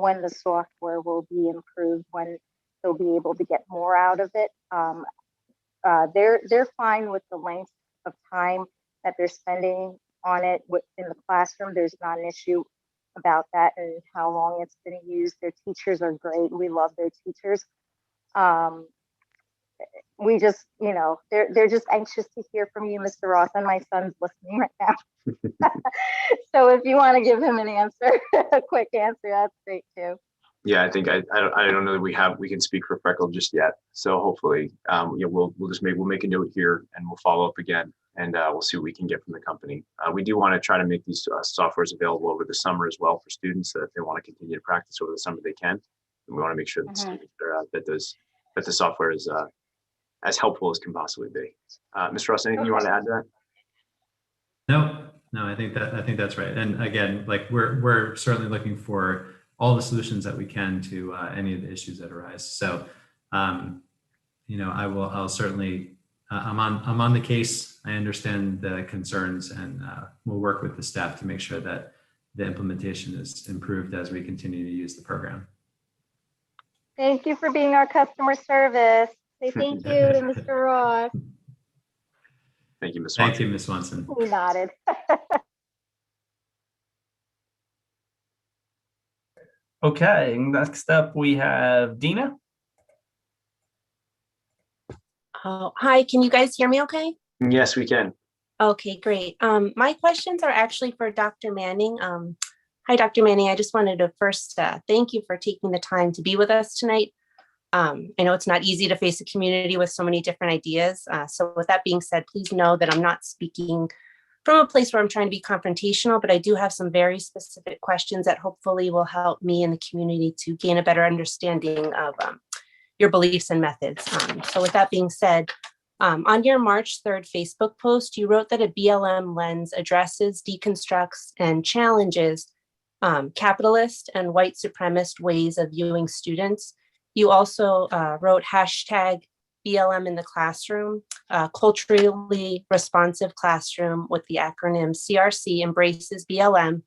when the software will be improved, when they'll be able to get more out of it. They're fine with the length of time that they're spending on it in the classroom. There's not an issue about that and how long it's been used. Their teachers are great. We love their teachers. We just, they're just anxious to hear from you, Mr. Ross, and my son's listening right now. So if you want to give him an answer, a quick answer, that's great too. Yeah, I think I don't know that we can speak for Freckle just yet. So hopefully, we'll make a note here and we'll follow up again, and we'll see what we can get from the company. We do want to try to make these softwares available over the summer as well for students, so that if they want to continue to practice over the summer, they can. And we want to make sure that students that the software is as helpful as can possibly be. Mr. Ross, anything you want to add to that? No, I think that's right. And again, like we're certainly looking for all the solutions that we can to any of the issues that arise. So, I'll certainly, I'm on the case. I understand the concerns, and we'll work with the staff to make sure that the implementation is improved as we continue to use the program. Thank you for being our customer service. Say thank you to Mr. Ross. Thank you, Ms. Swanson. Thank you, Ms. Swanson. He nodded. Okay, next up we have Dina. Oh, hi, can you guys hear me okay? Yes, we can. Okay, great. My questions are actually for Dr. Manning. Hi, Dr. Manning. I just wanted to first thank you for taking the time to be with us tonight. I know it's not easy to face a community with so many different ideas. So with that being said, please know that I'm not speaking from a place where I'm trying to be confrontational, but I do have some very specific questions that hopefully will help me and the community to gain a better understanding of your beliefs and methods. So with that being said, on your March 3rd Facebook post, you wrote that a BLM lens addresses, deconstructs, and challenges capitalist and white supremacist ways of viewing students. You also wrote hashtag BLM in the classroom, culturally responsive classroom, with the acronym CRC embraces BLM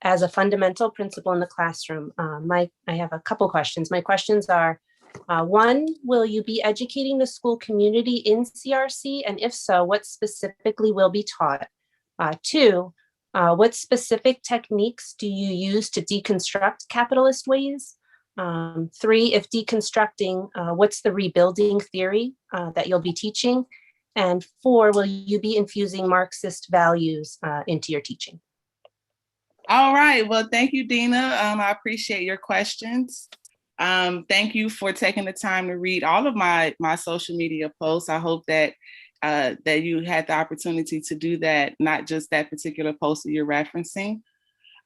as a fundamental principle in the classroom. I have a couple questions. My questions are, One, will you be educating the school community in CRC? And if so, what specifically will be taught? Two, what specific techniques do you use to deconstruct capitalist ways? Three, if deconstructing, what's the rebuilding theory that you'll be teaching? And four, will you be infusing Marxist values into your teaching? All right. Well, thank you, Dina. I appreciate your questions. Thank you for taking the time to read all of my social media posts. I hope that that you had the opportunity to do that, not just that particular post that you're referencing.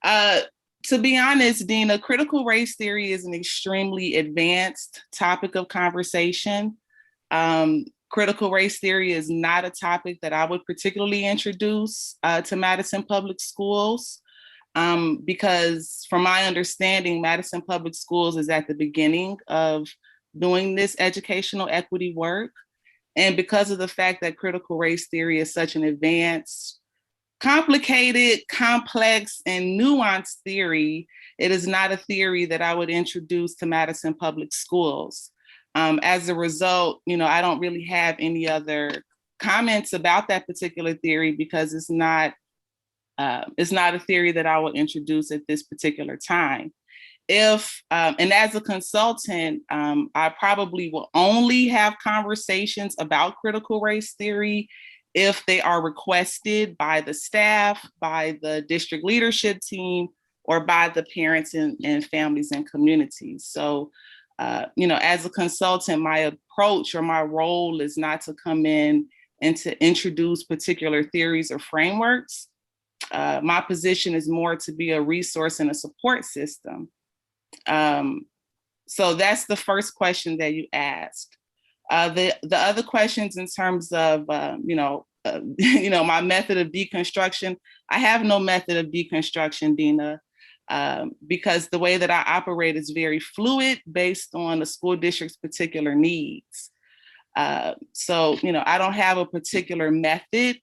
To be honest, Dina, critical race theory is an extremely advanced topic of conversation. Critical race theory is not a topic that I would particularly introduce to Madison Public Schools. Because from my understanding, Madison Public Schools is at the beginning of doing this educational equity work. And because of the fact that critical race theory is such an advanced, complicated, complex, and nuanced theory, it is not a theory that I would introduce to Madison Public Schools. As a result, I don't really have any other comments about that particular theory because it's not a theory that I will introduce at this particular time. And as a consultant, I probably will only have conversations about critical race theory if they are requested by the staff, by the district leadership team, or by the parents and families and communities. So, as a consultant, my approach or my role is not to come in and to introduce particular theories or frameworks. My position is more to be a resource and a support system. So that's the first question that you asked. The other questions in terms of, my method of deconstruction, I have no method of deconstruction, Dina, because the way that I operate is very fluid based on the school district's particular needs. So, I don't have a particular method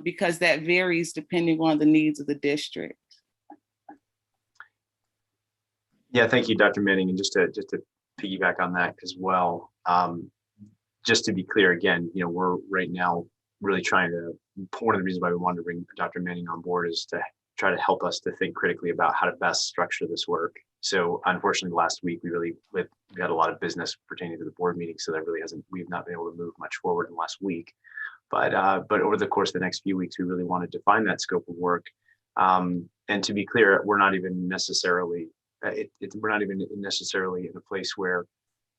because that varies depending on the needs of the district. Yeah, thank you, Dr. Manning. And just to piggyback on that as well, just to be clear again, we're right now really trying to, one of the reasons why we wanted to bring Dr. Manning on board is to try to help us to think critically about how to best structure this work. So unfortunately, last week, we had a lot of business pertaining to the board meeting, so we've not been able to move much forward in the last week. But over the course of the next few weeks, we really want to define that scope of work. And to be clear, we're not even necessarily in a place where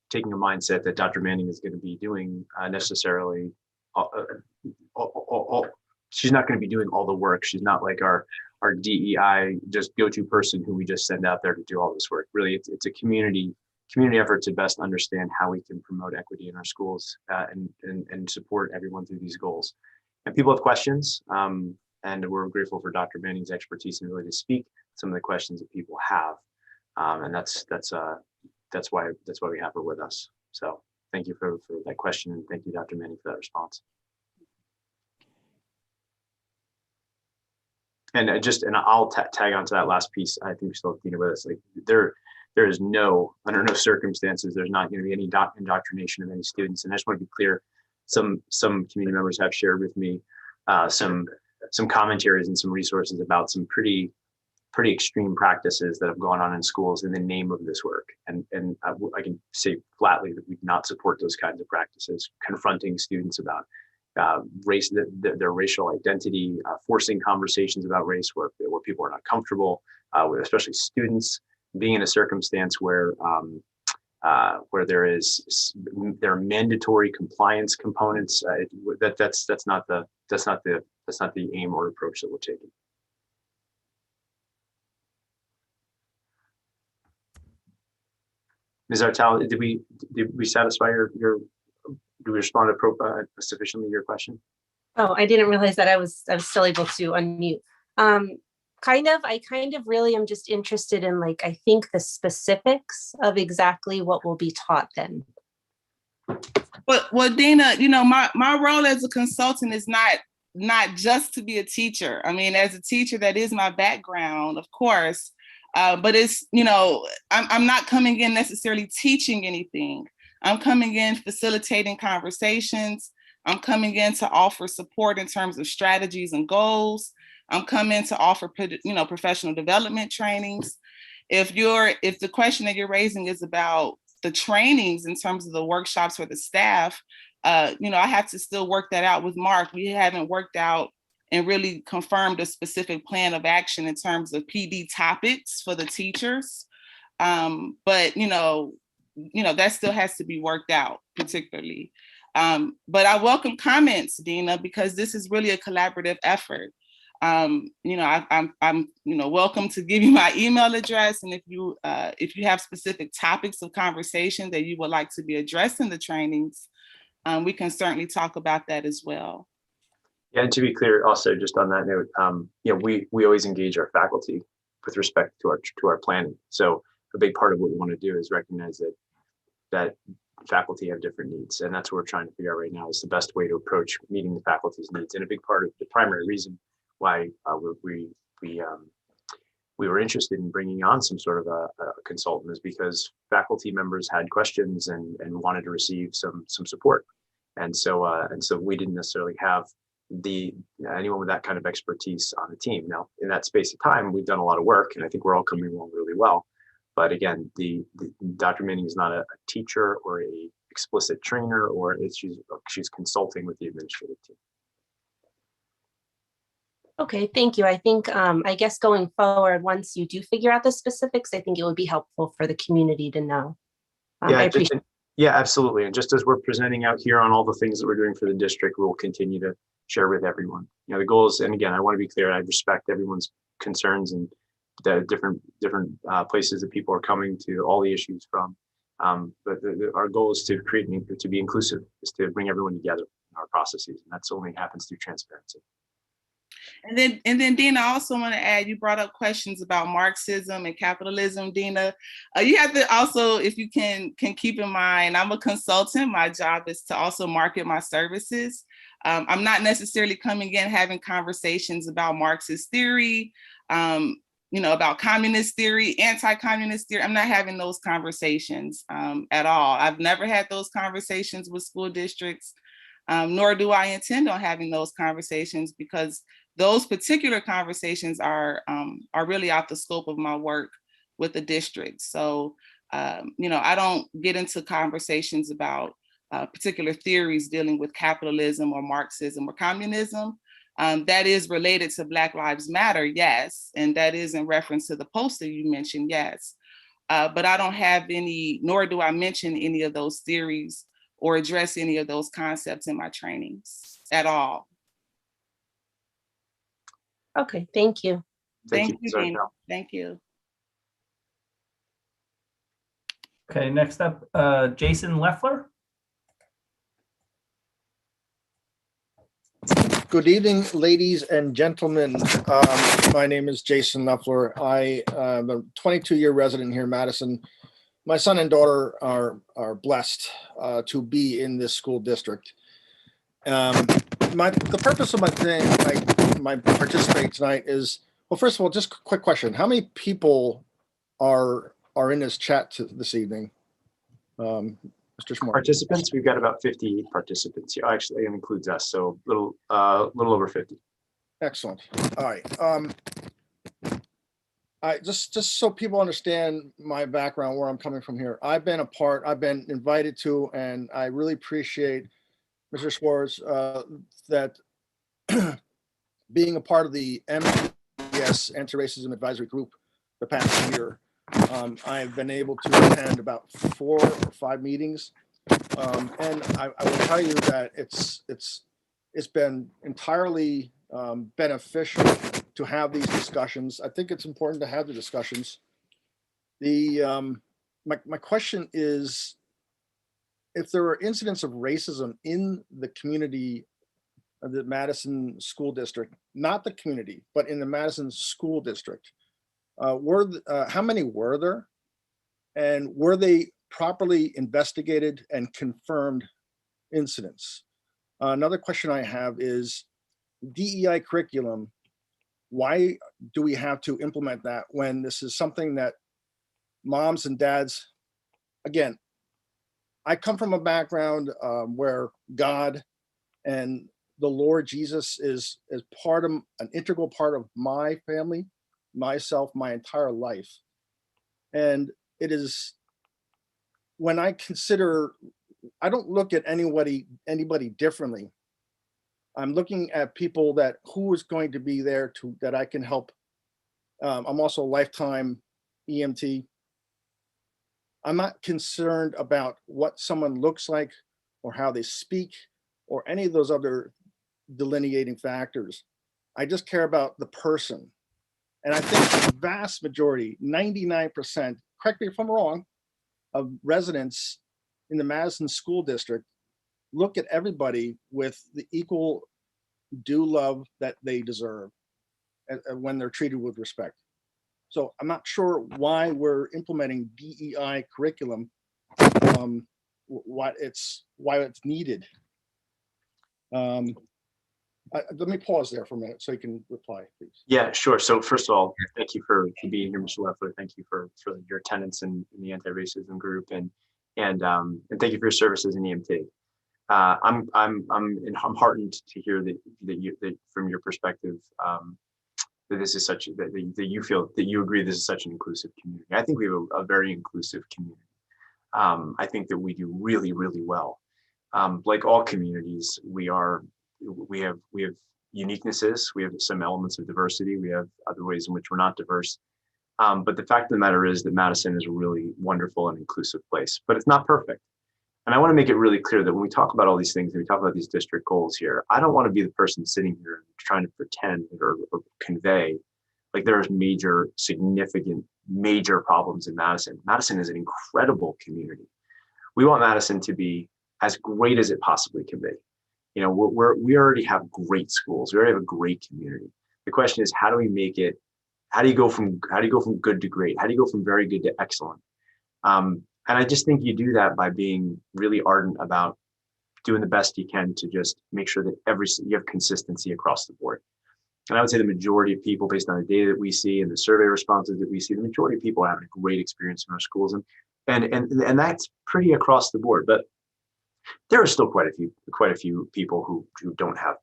taking a mindset that Dr. Manning is going to be doing necessarily. She's not going to be doing all the work. She's not like our DEI just go-to person who we just send out there to do all this work. Really, it's a community effort to best understand how we can promote equity in our schools and support everyone through these goals. And people have questions, and we're grateful for Dr. Manning's expertise and ability to speak some of the questions that people have, and that's why we have her with us. So thank you for that question, and thank you, Dr. Manning, for that response. And I'll tag on to that last piece. I think we still have Dina with us. Like there is under no circumstances, there's not going to be any indoctrination of any students. And I just want to be clear, some community members have shared with me some commentaries and some resources about some pretty extreme practices that have gone on in schools in the name of this work. And I can say flatly that we do not support those kinds of practices, confronting students about race, their racial identity, forcing conversations about race where people are not comfortable, with especially students, being in a circumstance where there are mandatory compliance components. That's not the aim or approach that we're taking. Ms. Artal, did we satisfy your do we respond sufficiently to your question? Oh, I didn't realize that I was still able to unmute. I kind of really am just interested in, like, I think the specifics of exactly what will be taught then. Well, Dina, my role as a consultant is not just to be a teacher. I mean, as a teacher, that is my background, of course. But it's, you know, I'm not coming in necessarily teaching anything. I'm coming in facilitating conversations. I'm coming in to offer support in terms of strategies and goals. I'm coming to offer, you know, professional development trainings. If the question that you're raising is about the trainings in terms of the workshops for the staff, you know, I have to still work that out with Mark. We haven't worked out and really confirmed a specific plan of action in terms of PD topics for the teachers. But you know, that still has to be worked out particularly. But I welcome comments, Dina, because this is really a collaborative effort. You know, I'm you know, welcome to give you my email address, and if you have specific topics of conversation that you would like to be addressed in the trainings, we can certainly talk about that as well. Yeah, and to be clear, also just on that note, you know, we always engage our faculty with respect to our planning. So a big part of what we want to do is recognize that faculty have different needs, and that's what we're trying to figure out right now is the best way to approach meeting the faculty's needs. And a big part of the primary reason why we were interested in bringing on some sort of a consultant is because faculty members had questions and wanted to receive some support, and so we didn't necessarily have anyone with that kind of expertise on the team. Now, in that space of time, we've done a lot of work, and I think we're all coming along really well. But again, Dr. Manning is not a teacher or a explicit trainer, or she's consulting with the administrative team. Okay, thank you. I think, I guess going forward, once you do figure out the specifics, I think it would be helpful for the community to know. I appreciate. Yeah, absolutely. And just as we're presenting out here on all the things that we're doing for the district, we'll continue to share with everyone. You know, the goals, and again, I want to be clear, I respect everyone's concerns and the different places that people are coming to all the issues from. But our goal is to be inclusive, is to bring everyone together in our processes. And that's only happens through transparency. And then Dina, I also want to add, you brought up questions about Marxism and capitalism, Dina. You have to also, if you can keep in mind, I'm a consultant. My job is to also market my services. I'm not necessarily coming in having conversations about Marxist theory, you know, about communist theory, anti-communist theory. I'm not having those conversations at all. I've never had those conversations with school districts, nor do I intend on having those conversations, because those particular conversations are really out the scope of my work with the district. So, you know, I don't get into conversations about particular theories dealing with capitalism or Marxism or communism. That is related to Black Lives Matter, yes. And that is in reference to the poster you mentioned, yes. But I don't have any, nor do I mention any of those theories or address any of those concepts in my trainings at all. Okay, thank you. Thank you, Dina. Thank you. Okay, next up, Jason Leffler. Good evening, ladies and gentlemen. My name is Jason Leffler. I am a 22-year resident here in Madison. My son and daughter are blessed to be in this school district. The purpose of my participate tonight is, well, first of all, just a quick question. How many people are in this chat this evening? Mr. Schmore. Participants, we've got about 58 participants. Yeah, actually, it includes us, so a little over 50. Excellent. All right. Just so people understand my background, where I'm coming from here. I've been invited to, and I really appreciate Mr. Schwartz that being a part of the MPS Anti-Racism Advisory Group the past year. I've been able to attend about 4 or 5 meetings, and I will tell you that it's been entirely beneficial to have these discussions. I think it's important to have the discussions. My question is, if there are incidents of racism in the community of the Madison School District, not the community, but in the Madison School District, how many were there? And were they properly investigated and confirmed incidents? Another question I have is DEI curriculum why do we have to implement that when this is something that moms and dads, again, I come from a background where God and the Lord Jesus is part of an integral part of my family, myself, my entire life. And it is, when I consider, I don't look at anybody differently. I'm looking at people that who is going to be there to that I can help. I'm also a lifetime EMT. I'm not concerned about what someone looks like or how they speak or any of those other delineating factors. I just care about the person. And I think the vast majority, 99%, correct me if I'm wrong, of residents in the Madison School District look at everybody with the equal due love that they deserve when they're treated with respect. So I'm not sure why we're implementing DEI curriculum, why it's needed. Let me pause there for a minute so you can reply, please. Yeah, sure. So first of all, thank you for being here, Mr. Leffler. Thank you for your attendance in the anti-racism group, and thank you for your service as an EMT. I'm heartened to hear that from your perspective that this is such that you feel that you agree this is such an inclusive community. I think we have a very inclusive community. I think that we do really, really well. Like all communities, we have uniquenesses. We have some elements of diversity. We have other ways in which we're not diverse. But the fact of the matter is that Madison is a really wonderful and inclusive place, but it's not perfect. And I want to make it really clear that when we talk about all these things, and we talk about these district goals here, I don't want to be the person sitting here trying to pretend or convey like there's significant, major problems in Madison. Madison is an incredible community. We want Madison to be as great as it possibly can be. You know, we already have great schools. We already have a great community. The question is, how do we make it? How do you go from good to great? How do you go from very good to excellent? And I just think you do that by being really ardent about doing the best you can to just make sure that you have consistency across the board. And I would say the majority of people, based on the data that we see and the survey responses that we see, the majority of people are having a great experience in our schools, and that's pretty across the board. But there are still quite a few people who don't have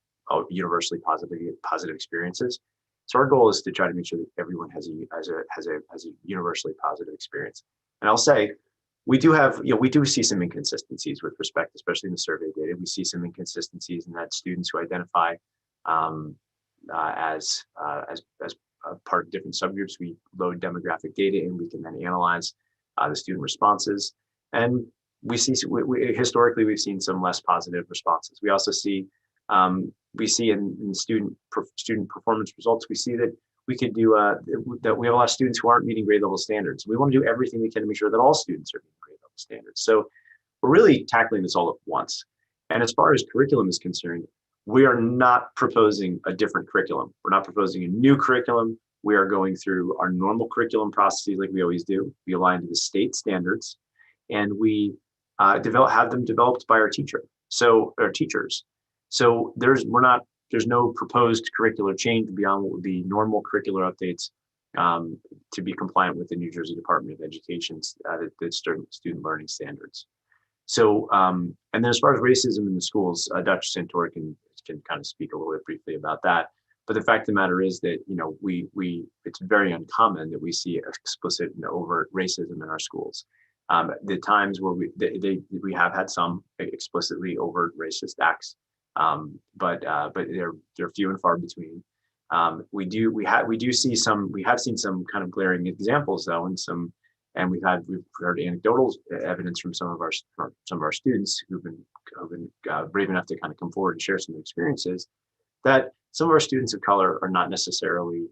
universally positive experiences. So our goal is to try to make sure that everyone has a universally positive experience. And I'll say, we do see some inconsistencies with respect, especially in the survey data. We see some inconsistencies in that students who identify as part of different subgroups, we load demographic data and we can then analyze the student responses. And historically, we've seen some less positive responses. We also see, in student performance results, we see that we could do that we have a lot of students who aren't meeting grade level standards. We want to do everything we can to make sure that all students are meeting grade level standards. So we're really tackling this all at once. And as far as curriculum is concerned, we are not proposing a different curriculum. We're not proposing a new curriculum. We are going through our normal curriculum processes like we always do. We align to the state standards, and we have them developed by our teachers. So there's no proposed curricular change beyond what would be normal curricular updates to be compliant with the New Jersey Department of Education's student learning standards. So, and then as far as racism in the schools, Dr. Santori can kind of speak a little bit briefly about that. But the fact of the matter is that, you know, it's very uncommon that we see explicit and overt racism in our schools. The times where we have had some explicitly overt racist acts, but they're few and far between. We have seen some kind of glaring examples though, and we've heard anecdotal evidence from some of our students who've been brave enough to kind of come forward and share some experiences, that some of our students of color are not necessarily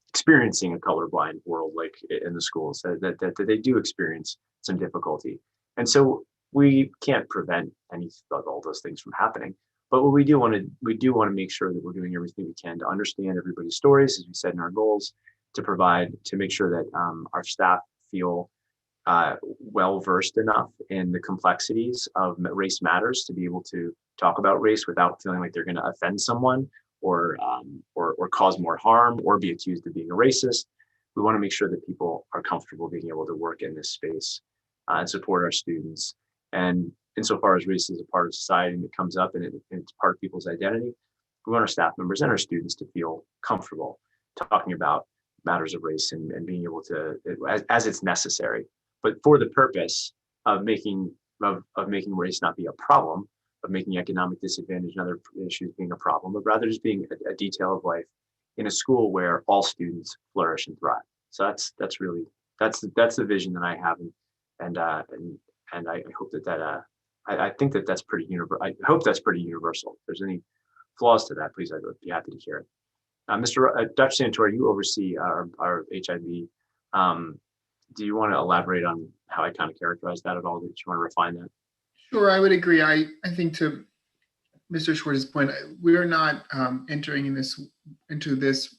experiencing a colorblind world like in the schools, that they do experience some difficulty. And so we can't prevent all those things from happening. But what we do want to make sure that we're doing everything we can to understand everybody's stories, as we said in our goals, to make sure that our staff feel well versed enough in the complexities of race matters to be able to talk about race without feeling like they're going to offend someone or or cause more harm or be accused of being a racist. We want to make sure that people are comfortable being able to work in this space and support our students. And insofar as race is a part of society and it comes up and it's part of people's identity, we want our staff members and our students to feel comfortable talking about matters of race and being able to, as it's necessary, but for the purpose of making race not be a problem, of making economic disadvantage and other issues being a problem, but rather just being a detail of life in a school where all students flourish and thrive. So that's the vision that I have, and I hope I think that's pretty universal. I hope that's pretty universal. If there's any flaws to that, please, I would be happy to hear it. Dr. Santor, you oversee our HIB. Do you want to elaborate on how I kind of characterize that at all? Do you want to refine that? Sure, I would agree. I think to Mr. Schwartz's point, we are not entering into this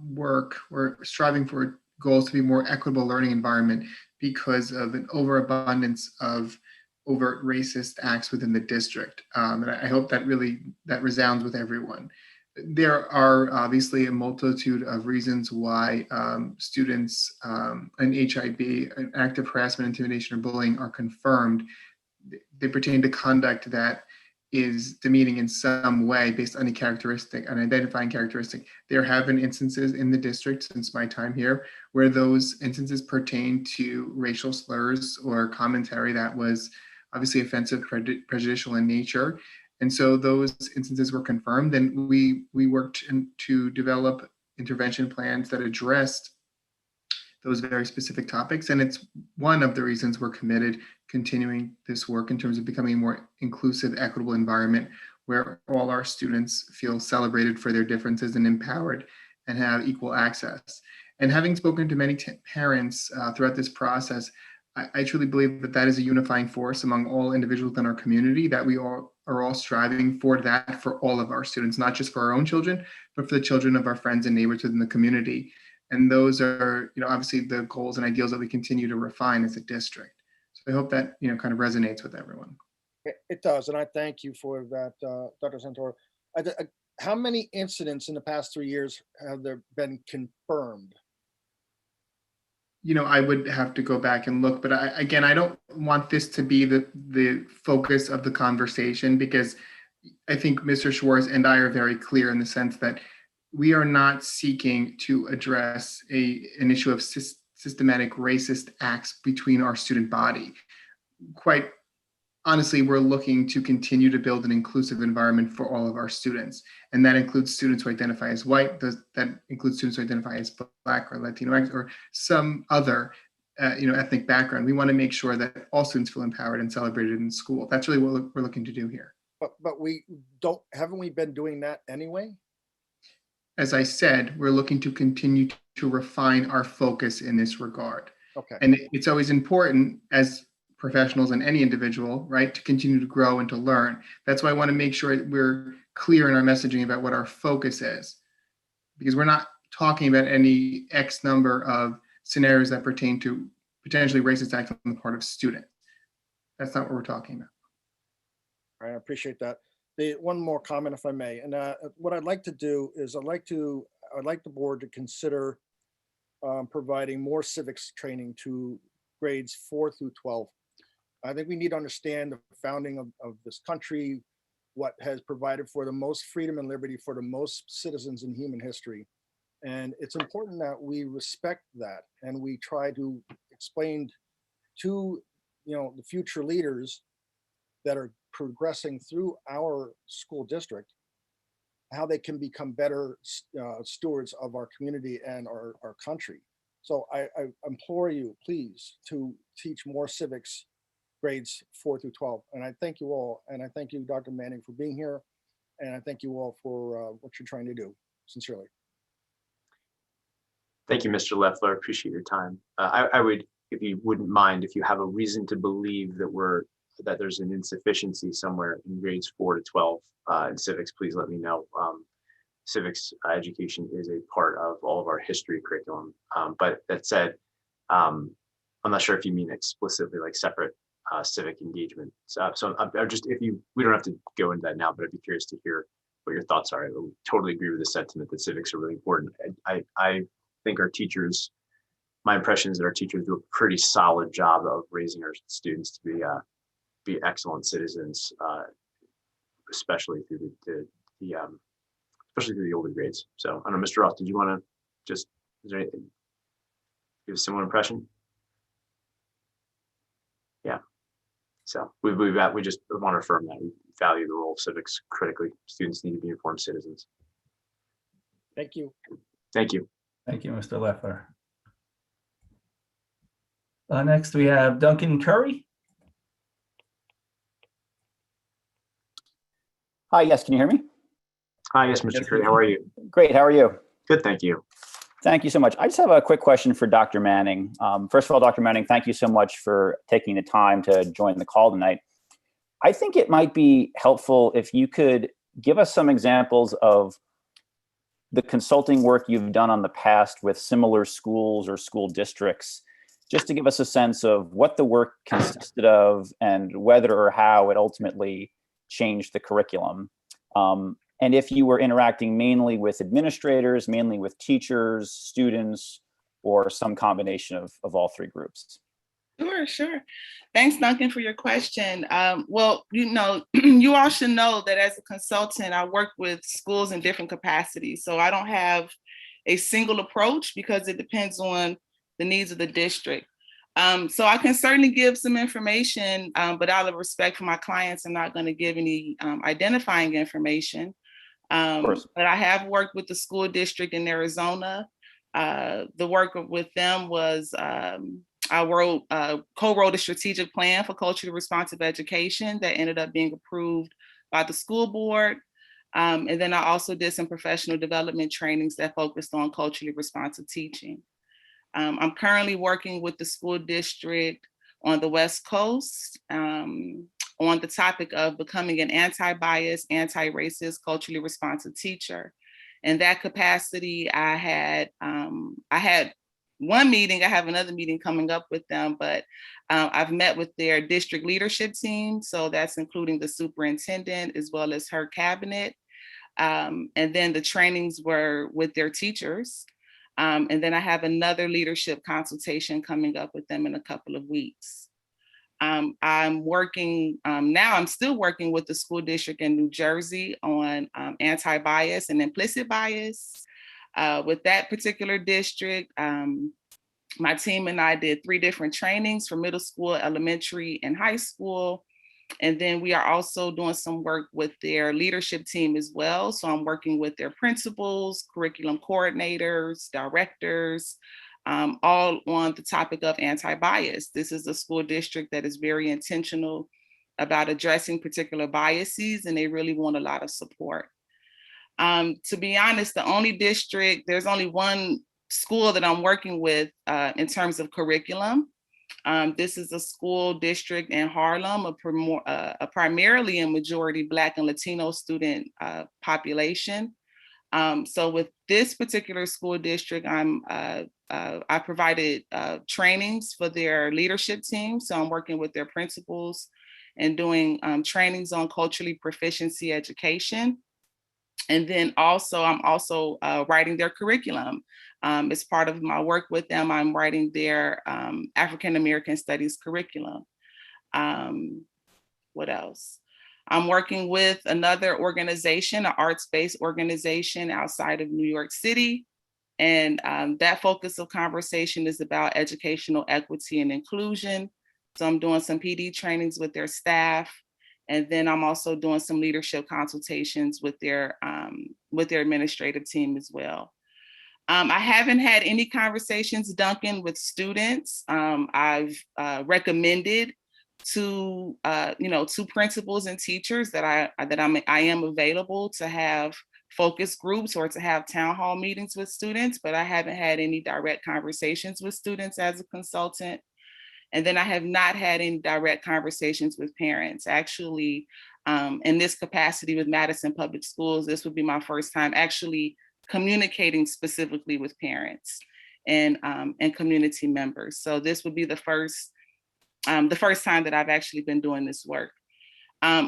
work. We're striving for goals to be more equitable learning environment because of an overabundance of overt racist acts within the district. And I hope that resounds with everyone. There are obviously a multitude of reasons why students in HIB, active harassment, intimidation, or bullying are confirmed. They pertain to conduct that is demeaning in some way based on an identifying characteristic. There have been instances in the district since my time here where those instances pertain to racial slurs or commentary that was obviously offensive, prejudicial in nature. And so those instances were confirmed, and we worked to develop intervention plans that addressed those very specific topics. And it's one of the reasons we're committed continuing this work in terms of becoming a more inclusive, equitable environment where all our students feel celebrated for their differences and empowered and have equal access. And having spoken to many parents throughout this process, I truly believe that is a unifying force among all individuals in our community, that we all are all striving for that for all of our students, not just for our own children, but for the children of our friends and neighbors within the community. And those are, obviously the goals and ideals that we continue to refine as a district. So I hope that, kind of resonates with everyone. It does, and I thank you for that, Dr. Santor. How many incidents in the past 3 years have there been confirmed? I would have to go back and look, but I don't want this to be the focus of the conversation, because I think Mr. Schwartz and I are very clear in the sense that we are not seeking to address an issue of systematic racist acts between our student body. Quite honestly, we're looking to continue to build an inclusive environment for all of our students. And that includes students who identify as white, that includes students who identify as Black or Latino or some other ethnic background. We want to make sure that all students feel empowered and celebrated in school. That's really what we're looking to do here. But haven't we been doing that anyway? As I said, we're looking to continue to refine our focus in this regard. Okay. And it's always important as professionals and any individual, right, to continue to grow and to learn. That's why I want to make sure that we're clear in our messaging about what our focus is, because we're not talking about any X number of scenarios that pertain to potentially racist acts on the part of students. That's not what we're talking about. All right, I appreciate that. One more comment, if I may. And what I'd like to do is I'd like the board to consider providing more civics training to grades 4 through 12. I think we need to understand the founding of this country, what has provided for the most freedom and liberty for the most citizens in human history. And it's important that we respect that and we try to explain to the future leaders that are progressing through our school district how they can become better stewards of our community and our country. So I implore you, please, to teach more civics grades 4 through 12. And I thank you all. And I thank you, Dr. Manning, for being here. And I thank you all for what you're trying to do, sincerely. Thank you, Mr. Leffler. Appreciate your time. I would, if you wouldn't mind, if you have a reason to believe that there's an insufficiency somewhere in grades 4 to 12 in civics, please let me know. Civics education is a part of all of our history curriculum. But that said, I'm not sure if you mean explicitly like separate civic engagement. So I'm just, we don't have to go into that now, but I'd be curious to hear what your thoughts are. I totally agree with the sentiment that civics are really important. I think our teachers, my impression is that our teachers do a pretty solid job of raising our students to be excellent citizens, especially through especially through the older grades. So I don't know, Mr. Ross, did you want to just, is there anything, give a similar impression? Yeah. So we just want to affirm that we value the role of civics critically. Students need to be informed citizens. Thank you. Thank you. Thank you, Mr. Leffler. Next, we have Duncan Curry. Hi, yes, can you hear me? Hi, yes, Mr. Yes, Curry, we how are you? Great, how are you? Good, thank you. Thank you so much. I just have a quick question for Dr. Manning. First of all, Dr. Manning, thank you so much for taking the time to join the call tonight. I think it might be helpful if you could give us some examples of the consulting work you've done on the past with similar schools or school districts, just to give us a sense of what the work consisted of and whether or how it ultimately changed the curriculum. And if you were interacting mainly with administrators, mainly with teachers, students, or some combination of all three groups. Sure. Thanks, Duncan, for your question. Well, you all should know that as a consultant, I work with schools in different capacities. So I don't have a single approach because it depends on the needs of the district. So I can certainly give some information, but out of respect for my clients, I'm not going to give any identifying information. But I have worked with the school district in Arizona. The work with them was I co-wrote a strategic plan for culturally responsive education that ended up being approved by the school board. And then I also did some professional development trainings that focused on culturally responsive teaching. I'm currently working with the school district on the West Coast on the topic of becoming an anti-bias, anti-racist, culturally responsive teacher. In that capacity, I had one meeting, I have another meeting coming up with them, but I've met with their district leadership team. So that's including the superintendent as well as her cabinet. And then the trainings were with their teachers. And then I have another leadership consultation coming up with them in a couple of weeks. I'm working now, I'm still working with the school district in New Jersey on anti-bias and implicit bias. With that particular district, my team and I did 3 different trainings for middle school, elementary, and high school. And then we are also doing some work with their leadership team as well. So I'm working with their principals, curriculum coordinators, directors, all on the topic of anti-bias. This is a school district that is very intentional about addressing particular biases, and they really want a lot of support. To be honest, there's only one school that I'm working with in terms of curriculum. This is a school district in Harlem, a primarily a majority Black and Latino student population. So with this particular school district, I provided trainings for their leadership team. So I'm working with their principals and doing trainings on culturally proficiency education. And then I'm also writing their curriculum. As part of my work with them, I'm writing their African American Studies curriculum. What else? I'm working with another organization, an arts-based organization outside of New York City. And that focus of conversation is about educational equity and inclusion. So I'm doing some PD trainings with their staff. And then I'm also doing some leadership consultations with their administrative team as well. I haven't had any conversations, Duncan, with students. I've recommended to principals and teachers that I am available to have focus groups or to have town hall meetings with students, but I haven't had any direct conversations with students as a consultant. And then I have not had any direct conversations with parents. Actually, in this capacity with Madison Public Schools, this would be my first time actually communicating specifically with parents and community members. So this would be the first time that I've actually been doing this work.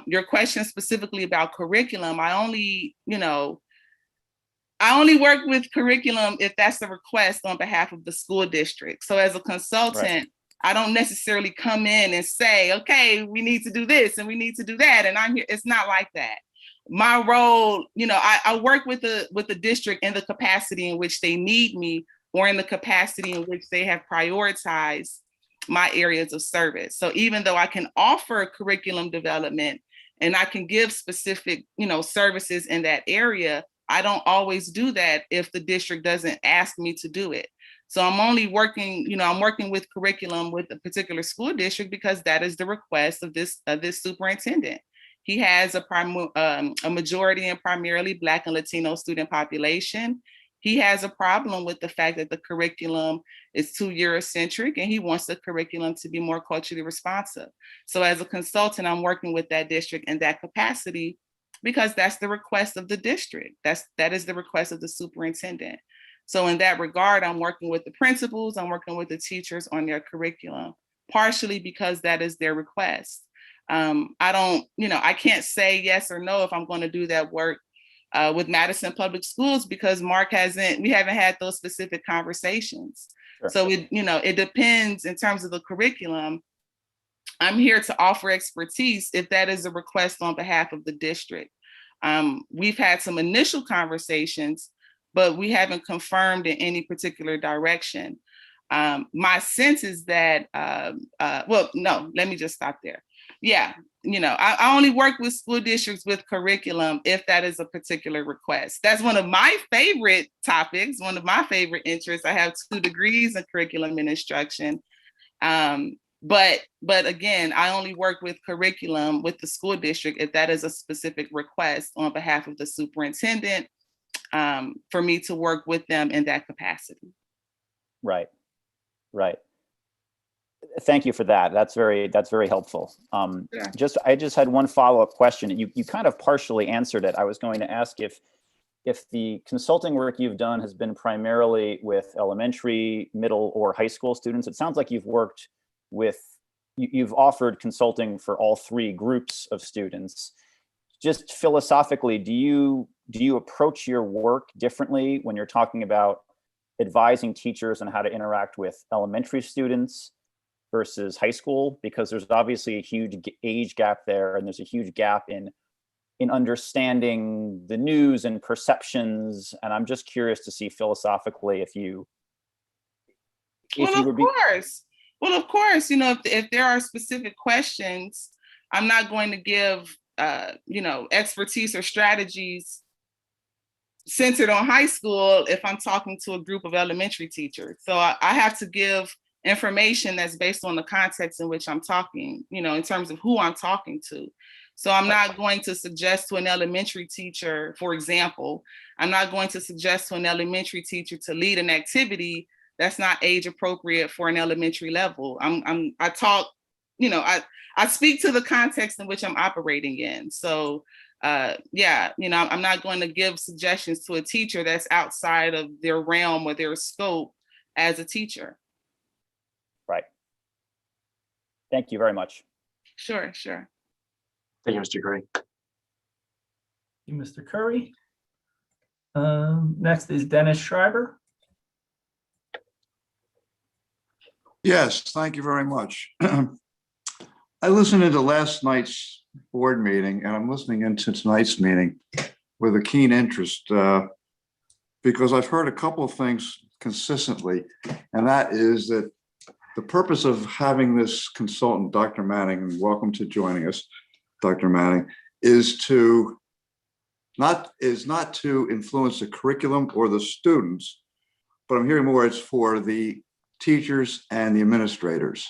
Your question specifically about curriculum, I only work with curriculum if that's the request on behalf of the school district. So as a consultant, right, I don't necessarily come in and say, okay, we need to do this and we need to do that. And I'm here. It's not like that. My role, I work with the district in the capacity in which they need me, or in the capacity in which they have prioritized my areas of service. So even though I can offer curriculum development and I can give specific, services in that area, I don't always do that if the district doesn't ask me to do it. So I'm only working, I'm working with curriculum with a particular school district because that is the request of this superintendent. He has a majority and primarily Black and Latino student population. He has a problem with the fact that the curriculum is too Eurocentric, and he wants the curriculum to be more culturally responsive. So as a consultant, I'm working with that district in that capacity because that's the request of the district. That is the request of the superintendent. So in that regard, I'm working with the principals, I'm working with the teachers on their curriculum, partially because that is their request. I can't say yes or no if I'm going to do that work with Madison Public Schools because we haven't had those specific conversations. Sure. So it depends in terms of the curriculum. I'm here to offer expertise if that is a request on behalf of the district. We've had some initial conversations, but we haven't confirmed in any particular direction. My sense is that, let me just stop there. Yeah, I only work with school districts with curriculum if that is a particular request. That's one of my favorite topics, one of my favorite interests. I have 2 degrees in curriculum and instruction. But again, I only work with curriculum with the school district if that is a specific request on behalf of the superintendent for me to work with them in that capacity. Right. Thank you for that. That's very helpful. Yeah. I just had one follow-up question. You kind of partially answered it. I was going to ask if the consulting work you've done has been primarily with elementary, middle, or high school students. It sounds like you've offered consulting for all 3 groups of students. Just philosophically, do you approach your work differently when you're talking about advising teachers on how to interact with elementary students versus high school? Because there's obviously a huge age gap there, and there's a huge gap in understanding the news and perceptions. And I'm just curious to see philosophically if you would be. Well, of course, if there are specific questions, I'm not going to give, expertise or strategies centered on high school if I'm talking to a group of elementary teachers. So I have to give information that's based on the context in which I'm talking, in terms of who I'm talking to. So I'm not going to suggest to an elementary teacher, for example, I'm not going to suggest to an elementary teacher to lead an activity that's not age appropriate for an elementary level. I speak to the context in which I'm operating in. So I'm not going to give suggestions to a teacher that's outside of their realm or their scope as a teacher. Right. Thank you very much. Sure. Thank you, Mr. Curry. Thank you, Mr. Curry. Next is Dennis Schreiber. Yes, thank you very much. I listened into last night's board meeting, and I'm listening into tonight's meeting with a keen interest because I've heard a couple of things consistently, and that is that the purpose of having this consultant, Dr. Manning, and welcome to joining us, Dr. Manning, is not to influence the curriculum or the students, but I'm hearing more it's for the teachers and the administrators.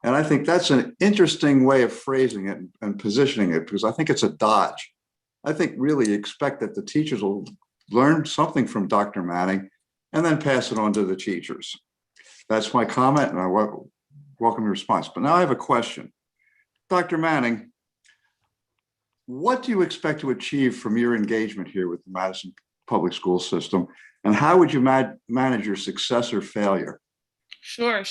And I think that's an interesting way of phrasing it and positioning it, because I think it's a dodge. I think really expect that the teachers will learn something from Dr. Manning and then pass it on to the teachers. That's my comment, and I welcome your response. But now I have a question. Dr. Manning, what do you expect to achieve from your engagement here with the Madison Public School System, and how would you manage your success or failure? Sure.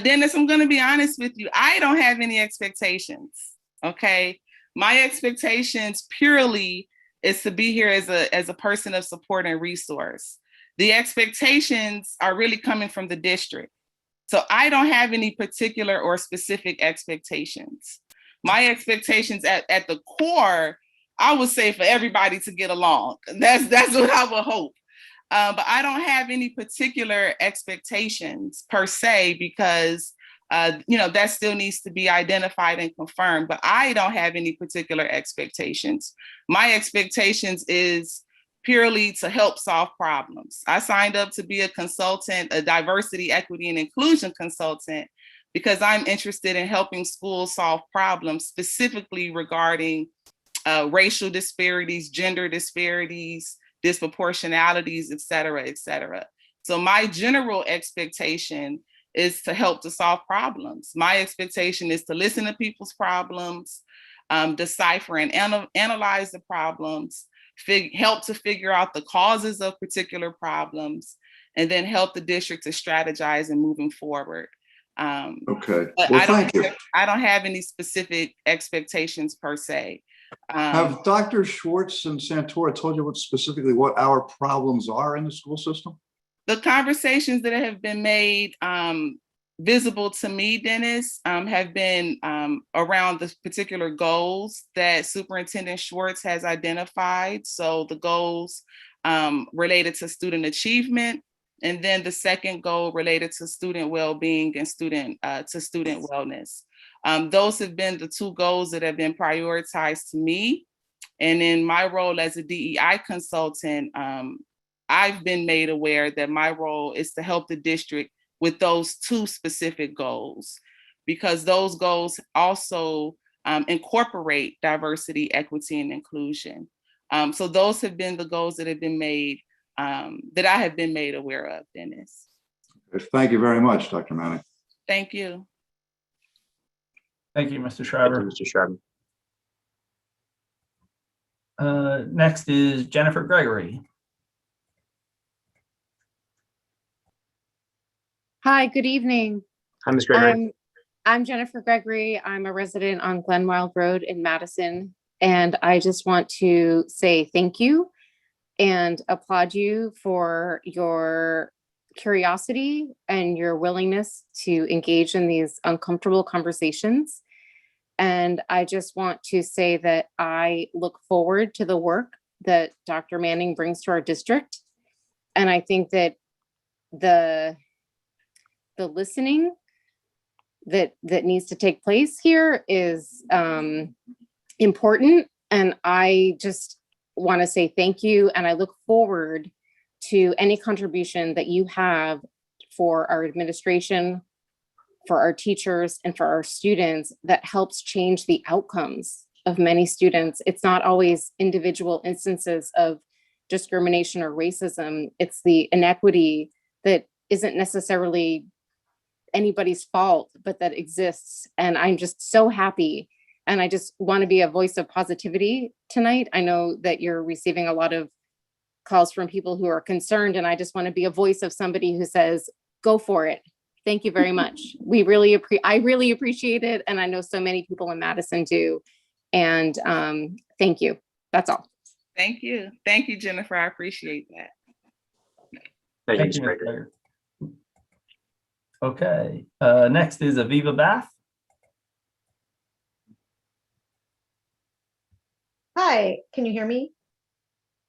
Dennis, I'm going to be honest with you. I don't have any expectations. Okay. My expectations purely is to be here as a person of support and resource. The expectations are really coming from the district. So I don't have any particular or specific expectations. My expectations at the core, I would say for everybody to get along. That's what I would hope. But I don't have any particular expectations per se because that still needs to be identified and confirmed, but I don't have any particular expectations. My expectations is purely to help solve problems. I signed up to be a consultant, a diversity, equity, and inclusion consultant, because I'm interested in helping schools solve problems specifically regarding racial disparities, gender disparities, disproportionalities, et cetera, et cetera. So my general expectation is to help to solve problems. My expectation is to listen to people's problems, decipher and analyze the problems, help to figure out the causes of particular problems, and then help the district to strategize and moving forward. Okay, But well, thank you. I don't have any specific expectations per se. Have Dr. Schwartz and Santora told you specifically what our problems are in the school system? The conversations that have been made visible to me, Dennis, have been around the particular goals that Superintendent Schwartz has identified. So the goals related to student achievement, and then the second goal related to student well-being and student wellness. Those have been the two goals that have been prioritized to me. And in my role as a DEI consultant, I've been made aware that my role is to help the district with those two specific goals, because those goals also incorporate diversity, equity, and inclusion. So those have been the goals that have been made, that I have been made aware of, Dennis. Thank you very much, Dr. Manning. Thank you. Thank you, Mr. Schreiber. Thank you, Mr. Schreiber. Next is Jennifer Gregory. Hi, good evening. Hi, Ms. Gregory. I'm Jennifer Gregory. I'm a resident on Glenwild Road in Madison, and I just want to say thank you and applaud you for your curiosity and your willingness to engage in these uncomfortable conversations. And I just want to say that I look forward to the work that Dr. Manning brings to our district. And I think that the listening that needs to take place here is important. And I just want to say thank you. And I look forward to any contribution that you have for our administration, for our teachers, and for our students that helps change the outcomes of many students. It's not always individual instances of discrimination or racism. It's the inequity that isn't necessarily anybody's fault, but that exists. And I'm just so happy. And I just want to be a voice of positivity tonight. I know that you're receiving a lot of calls from people who are concerned, and I just want to be a voice of somebody who says, go for it. Thank you very much. I really appreciate it. And I know so many people in Madison do. And thank you. That's all. Thank you. Thank you, Jennifer. I appreciate that. Thank you, Ms. Ms. Gregory. Gregory. Okay, next is Aviva Bath. Hi, can you hear me?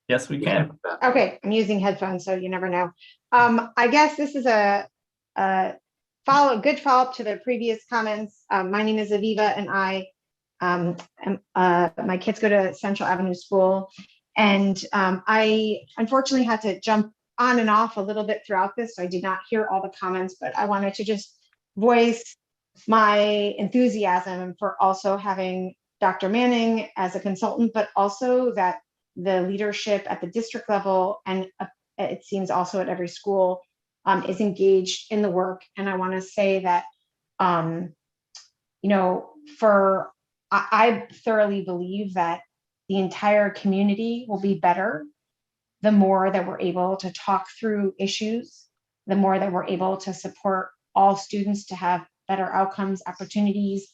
Yes, we can. Okay, I'm using headphones, so you never know. I guess this is a good follow-up to the previous comments. My name is Aviva, and my kids go to Central Avenue School, and I unfortunately had to jump on and off a little bit throughout this, so I did not hear all the comments, but I wanted to just voice my enthusiasm for also having Dr. Manning as a consultant, but also that the leadership at the district level, and it seems also at every school, is engaged in the work. And I want to say that, I thoroughly believe that the entire community will be better the more that we're able to talk through issues, the more that we're able to support all students to have better outcomes, opportunities,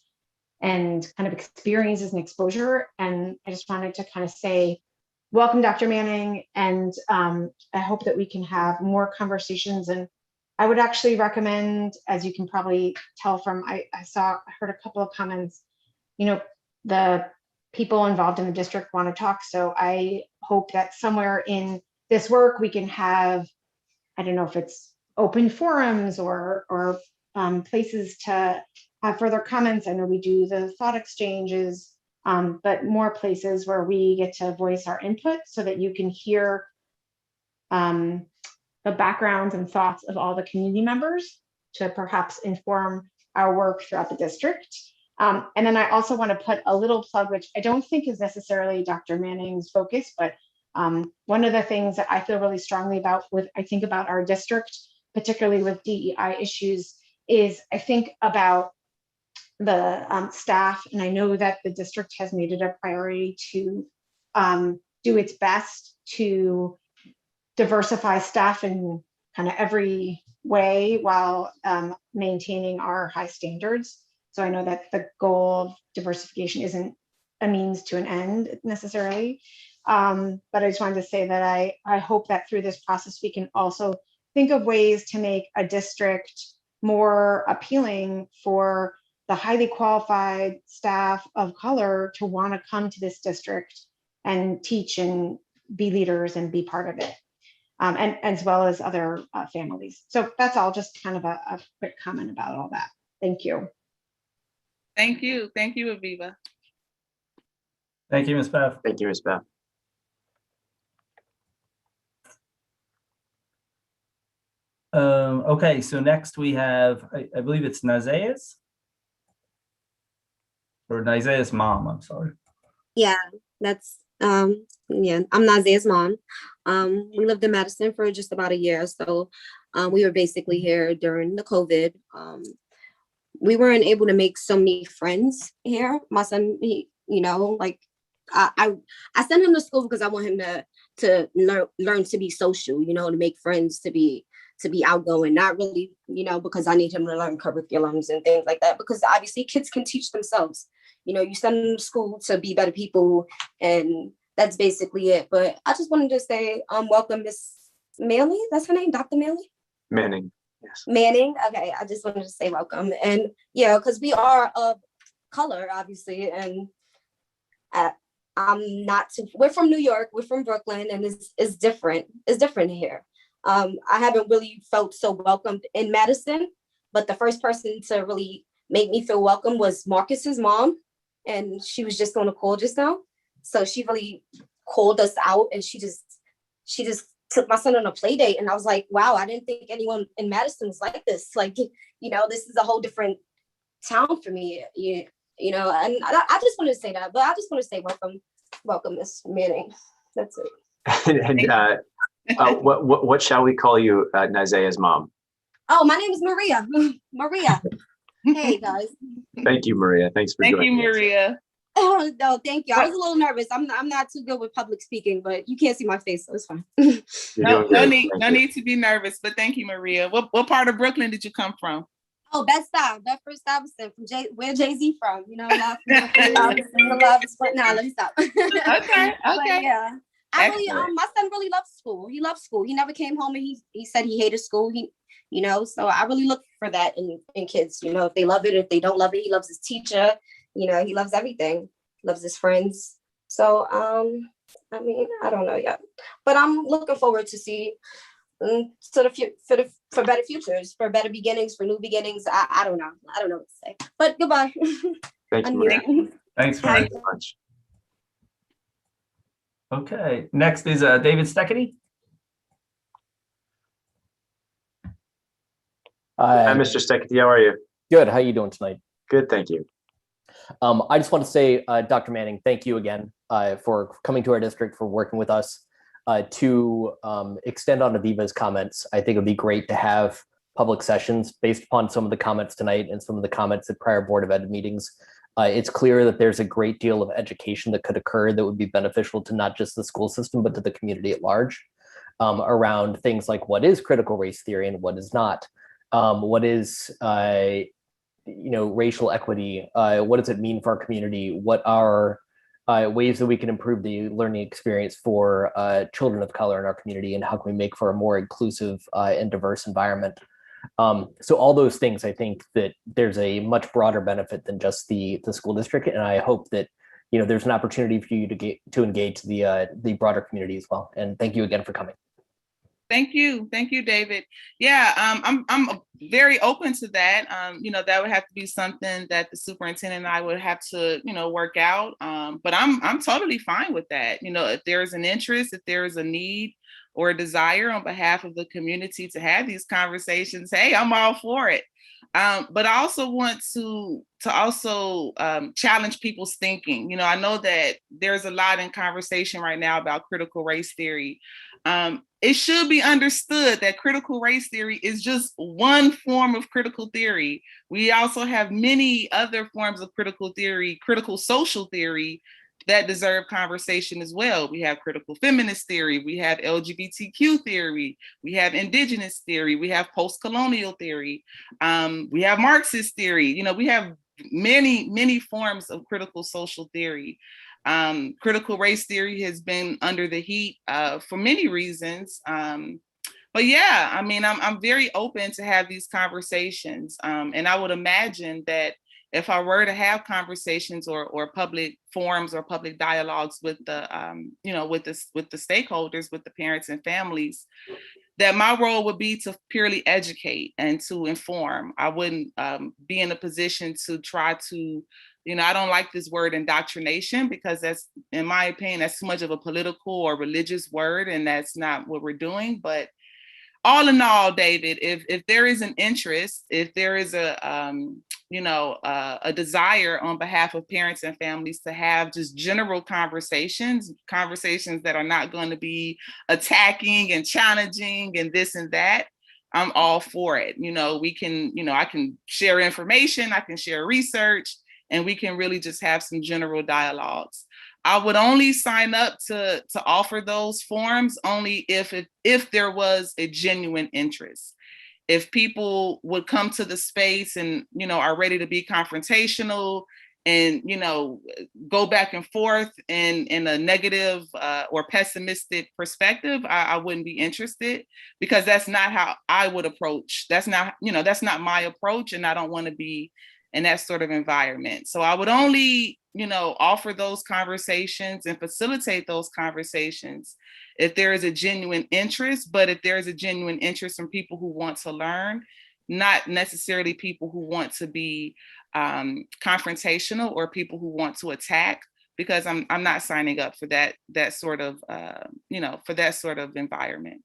and kind of experiences and exposure. And I just wanted to kind of say, welcome, Dr. Manning. And I hope that we can have more conversations. And I would actually recommend, as you can probably tell from, I heard a couple of comments, the people involved in the district want to talk. So I hope that somewhere in this work, we can have, I don't know if it's open forums or places to have further comments. I know we do the thought exchanges, but more places where we get to voice our input so that you can hear the backgrounds and thoughts of all the community members to perhaps inform our work throughout the district. And then I also want to put a little plug, which I don't think is necessarily Dr. Manning's focus, but one of the things that I feel really strongly about I think about our district, particularly with DEI issues, is I think about the staff. And I know that the district has made it a priority to do its best to diversify staff in kind of every way while maintaining our high standards. So I know that the goal of diversification isn't a means to an end necessarily. But I just wanted to say that I hope that through this process, we can also think of ways to make a district more appealing for the highly qualified staff of color to want to come to this district and teach and be leaders and be part of it. And as well as other families. So that's all, just kind of a quick comment about all that. Thank you. Thank you. Thank you, Aviva. Thank you, Ms. Beth. Thank you, Ms. Beth. Okay, so next we have, I believe it's Nazaya's or Nazaya's mom, I'm sorry. Yeah, that's yeah, I'm Nazia's mom. We lived in Madison for just about a year, so we were basically here during the COVID. We weren't able to make so many friends here. My son, like I sent him to school because I want him to learn to be social, to make friends, to be outgoing, not really, because I need him to learn curriculums and things like that, because obviously kids can teach themselves. You send them to school to be better people, and that's basically it. But I just wanted to say, welcome, Miss Maley. That's her name, Dr. Maley? Manning. Yes. Manning. Okay, I just wanted to say welcome. And yeah, because we are of color, obviously, and we're from New York, we're from Brooklyn, and it's different. It's different here. I haven't really felt so welcomed in Madison, but the first person to really make me feel welcome was Marcus's mom. And she was just on a call just now. So she really called us out, and she just took my son on a play date. And I was like, wow, I didn't think anyone in Madison was like this. Like, this is a whole different town for me, and I just wanted to say that, but I just want to say welcome, Miss Manning. That's it. And what shall we call you, Nazaya's mom? Oh, my name is Maria. Maria. Hey guys. Thank you, Maria. Thanks for joining us. Thank you, Maria. Oh no, thank you. I was a little nervous. I'm not too good with public speaking, but you can't see my face, so it's fine. No need to be nervous, but thank you, Maria. What part of Brooklyn did you come from? Oh, Bedford-Stuyvesant, from where Jay-Z from? Not from let me stop. Okay. But yeah. My son really loves school. He loves school. He never came home and he said he hated school. So I really look for that in kids, if they love it, if they don't love it, he loves his teacher, he loves everything, loves his friends. So, I don't know yet, but I'm looking forward to see for better futures, for better beginnings, for new beginnings. I don't know what to say, but goodbye. Thank you, Maria. Thanks very much. Okay, next is David Steckity. Hi, Mr. Steckity, how are you? Good. How are you doing tonight? Good, thank you. I just want to say, Dr. Manning, thank you again for coming to our district, for working with us. To extend on Aviva's comments, I think it would be great to have public sessions based upon some of the comments tonight and some of the comments at prior Board of Ed meetings. It's clear that there's a great deal of education that could occur that would be beneficial to not just the school system, but to the community at large, around things like what is critical race theory and what is not. What is racial equity? What does it mean for our community? What are ways that we can improve the learning experience for children of color in our community, and how can we make for a more inclusive and diverse environment? So all those things, I think that there's a much broader benefit than just the school district, and I hope that there's an opportunity for you to engage the broader community as well. And thank you again for coming. Thank you, David. Yeah, I'm very open to that. That would have to be something that the superintendent and I would have to work out. But I'm totally fine with that. If there's an interest, if there is a need or a desire on behalf of the community to have these conversations, hey, I'm all for it. But I also want to also challenge people's thinking. I know that there's a lot in conversation right now about critical race theory. It should be understood that critical race theory is just one form of critical theory. We also have many other forms of critical theory, critical social theory, that deserve conversation as well. We have critical feminist theory, we have LGBTQ theory, we have indigenous theory, we have post-colonial theory, we have Marxist theory. We have many forms of critical social theory. Critical race theory has been under the heat for many reasons. But yeah, I'm very open to have these conversations. And I would imagine that if I were to have conversations or public forums or public dialogues with the stakeholders, with the parents and families, that my role would be to purely educate and to inform. I wouldn't be in a position to try to, I don't like this word indoctrination, because that's, in my opinion, that's too much of a political or religious word, and that's not what we're doing. But all in all, David, if there is an interest, if there is a desire on behalf of parents and families to have just general conversations that are not going to be attacking and challenging and this and that, I'm all for it. We can, I can share information, I can share research, and we can really just have some general dialogues. I would only sign up to offer those forums only if there was a genuine interest. If people would come to the space and, are ready to be confrontational and, go back and forth in a negative or pessimistic perspective, I wouldn't be interested, because that's not how I would approach. That's not my approach, and I don't want to be in that sort of environment. So I would only, offer those conversations and facilitate those conversations if there is a genuine interest, but if there is a genuine interest from people who want to learn, not necessarily people who want to be confrontational or people who want to attack, because I'm not signing up for that sort of, for that sort of environment.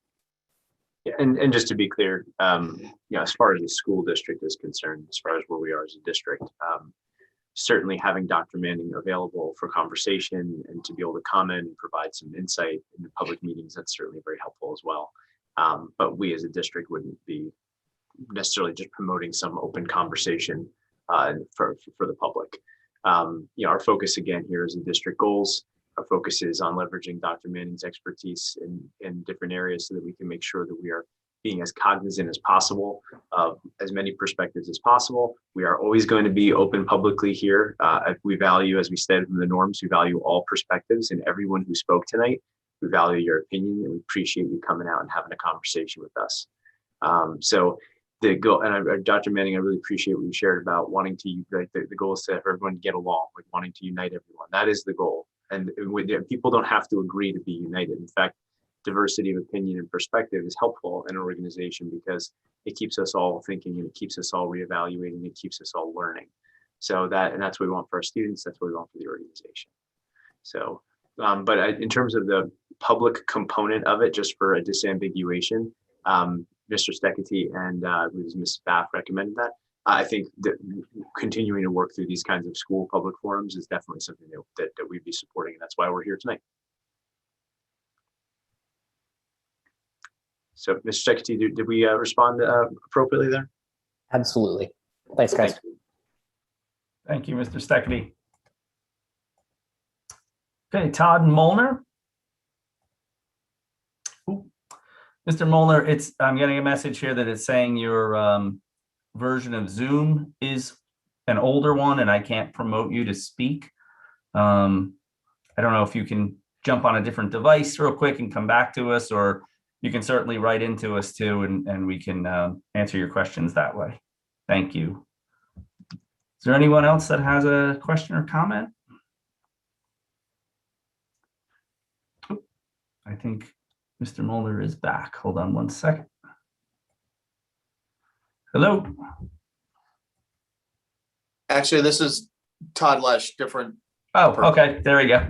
Yeah, and just to be clear, as far as the school district is concerned, as far as where we are as a district, certainly having Dr. Manning available for conversation and to be able to comment and provide some insight in the public meetings, that's certainly very helpful as well. But we as a district wouldn't be necessarily just promoting some open conversation for the public. Our focus again here is in district goals. Our focus is on leveraging Dr. Manning's expertise in different areas so that we can make sure that we are being as cognizant as possible of as many perspectives as possible. We are always going to be open publicly here. We value, as we said in the norms, we value all perspectives, and everyone who spoke tonight, we value your opinion, and we appreciate you coming out and having a conversation with us. So the goal, and Dr. Manning, I really appreciate what you shared about wanting to, the goal is to have everyone get along, like wanting to unite everyone. That is the goal. And people don't have to agree to be united. In fact, diversity of opinion and perspective is helpful in an organization because it keeps us all thinking, and it keeps us all reevaluating, it keeps us all learning. So that's what we want for our students, that's what we want for the organization. So, but in terms of the public component of it, just for a disambiguation, Mr. Steketee and Ms. Baff recommended that. I think that continuing to work through these kinds of school public forums is definitely something that we'd be supporting, and that's why we're here tonight. So, Mr. Steketee, did we respond appropriately there? Absolutely. Thanks, guys. Thank you, Mr. Steketee. Okay, Todd Molnar. Ooh. Mr. Molnar, I'm getting a message here that it's saying your version of Zoom is an older one and I can't promote you to speak. I don't know if you can jump on a different device real quick and come back to us, or you can certainly write into us too, and we can answer your questions that way. Thank you. Is there anyone else that has a question or comment? I think Mr. Mulder is back. Hold on one second. Hello. Actually, this is Todd Lesh, different. Oh, okay. There we go.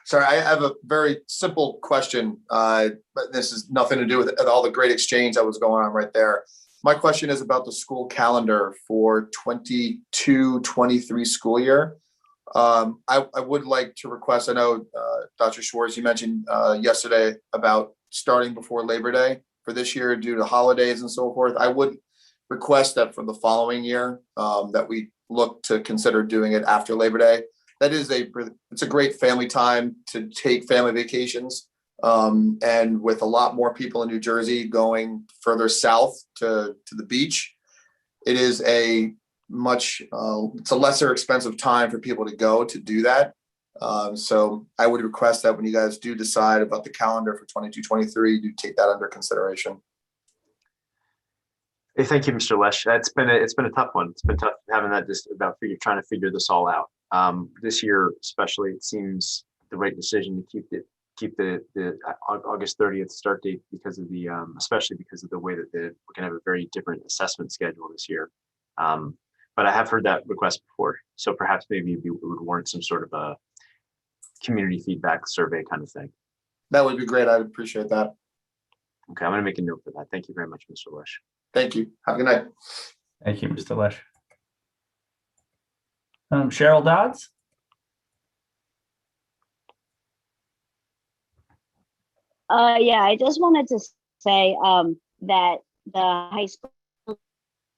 Sorry, I have a very simple question, but this has nothing to do with all the great exchange that was going on right there. My question is about the school calendar for 22-23 school year. I would like to request, I know, Dr. Schwartz, you mentioned yesterday about starting before Labor Day for this year due to holidays and so forth. I would request that for the following year that we look to consider doing it after Labor Day. That is it's a great family time to take family vacations. And with a lot more people in New Jersey going further south to the beach, it is a much, it's a lesser expensive time for people to go to do that. So I would request that when you guys do decide about the calendar for 22-23, do take that under consideration. Hey, thank you, Mr. Lesh. It's been a tough one. It's been tough having that just about trying to figure this all out. This year, especially, it seems the right decision to keep the August 30th start date because of the especially because of the way that we're gonna have a very different assessment schedule this year. But I have heard that request before, so perhaps maybe it would warrant some sort of a community feedback survey kind of thing. That would be great. I'd appreciate that. Okay, I'm gonna make a note for that. Thank you very much, Mr. Lesh. Thank you. Have a good night. Thank you, Mr. Lesh. Cheryl Dodds. Yeah, I just wanted to say that the high school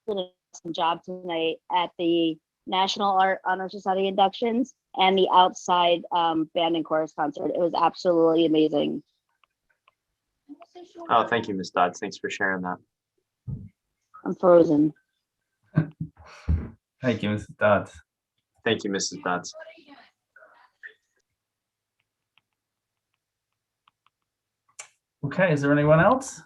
did a job tonight at the National Art Honor Society inductions and the outside band and chorus concert. It was absolutely amazing. Oh, thank you, Ms. Dodds. Thanks for sharing that. I'm frozen. Thank you, Mrs. Dodds. Thank you, Mrs. Dodds. Okay, is there anyone else?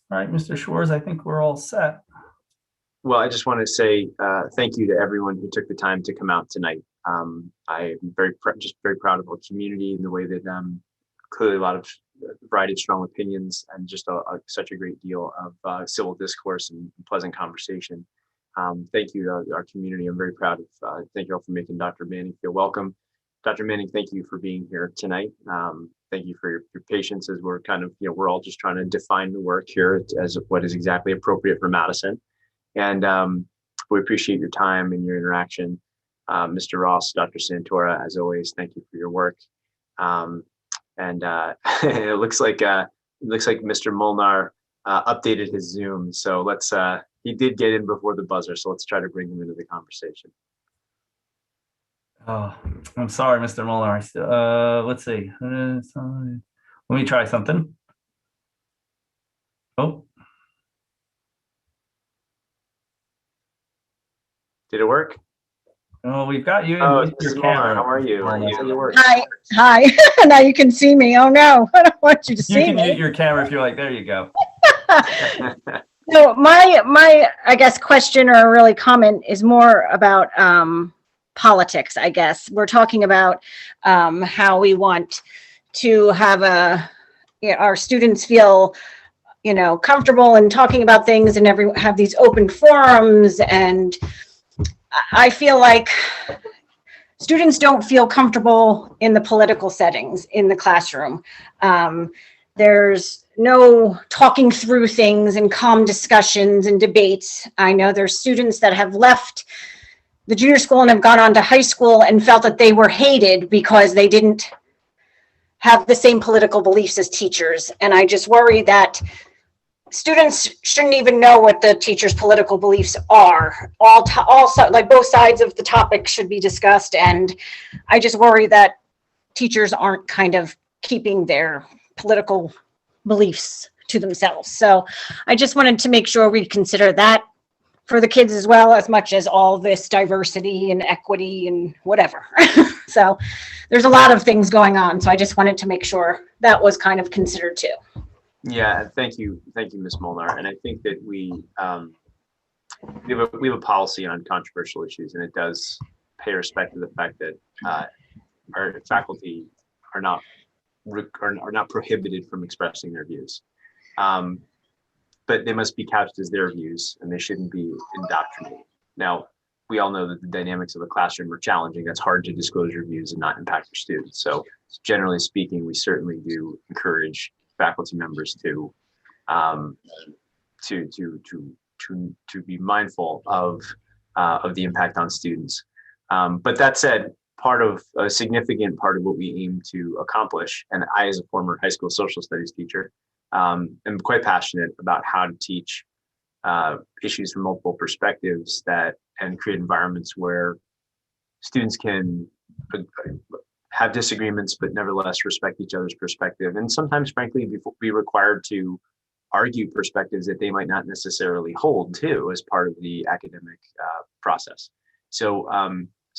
All right, Mr. Schwartz, I think we're all set. Well, I just want to say thank you to everyone who took the time to come out tonight. I'm very proud of our community and the way that clearly a lot of variety of strong opinions and just such a great deal of civil discourse and pleasant conversation. Thank you to our community. I'm very proud of, thank you all for making Dr. Manning feel welcome. Dr. Manning, thank you for being here tonight. Thank you for your patience as we're kind of, we're all just trying to define the work here as what is exactly appropriate for Madison. And we appreciate your time and your interaction. Mr. Ross, Dr. Santora, as always, thank you for your work. And it looks like Mr. Molnar updated his Zoom. So he did get in before the buzzer. So let's try to bring him into the conversation. Oh, I'm sorry, Mr. Molnar. Let's see. Let me try something. Oh. Did it work? Oh, we've got you. Oh, Mrs. Molnar, how are you? Hi. Now you can see me. Oh no, I don't want you to see me. You can mute your camera if you're like, there you go. No, my I guess question or really comment is more about politics. I guess we're talking about how we want to have our students feel comfortable in talking about things and have these open forums, and I feel like students don't feel comfortable in the political settings in the classroom. There's no talking through things and calm discussions and debates. I know there's students that have left the junior school and have gone on to high school and felt that they were hated because they didn't have the same political beliefs as teachers. And I just worry that students shouldn't even know what the teachers' political beliefs are. Also, like both sides of the topic should be discussed. And I just worry that teachers aren't kind of keeping their political beliefs to themselves. So I just wanted to make sure we consider that for the kids as well, as much as all this diversity and equity and whatever. So there's a lot of things going on. So I just wanted to make sure that was kind of considered too. Yeah, thank you, Ms. Molnar. And I think that we have a policy on controversial issues, and it does pay respect to the fact that our faculty are not prohibited from expressing their views. But they must be couched as their views, and they shouldn't be indoctrinated. Now, we all know that the dynamics of the classroom are challenging. It's hard to disclose your views and not impact your students. So generally speaking, we certainly do encourage faculty members to be mindful of the impact on students. But that said, a significant part of what we aim to accomplish, and I, as a former high school social studies teacher, am quite passionate about how to teach issues from multiple perspectives and create environments where students can have disagreements, but nevertheless respect each other's perspective. And sometimes, frankly, be required to argue perspectives that they might not necessarily hold too as part of the academic process. So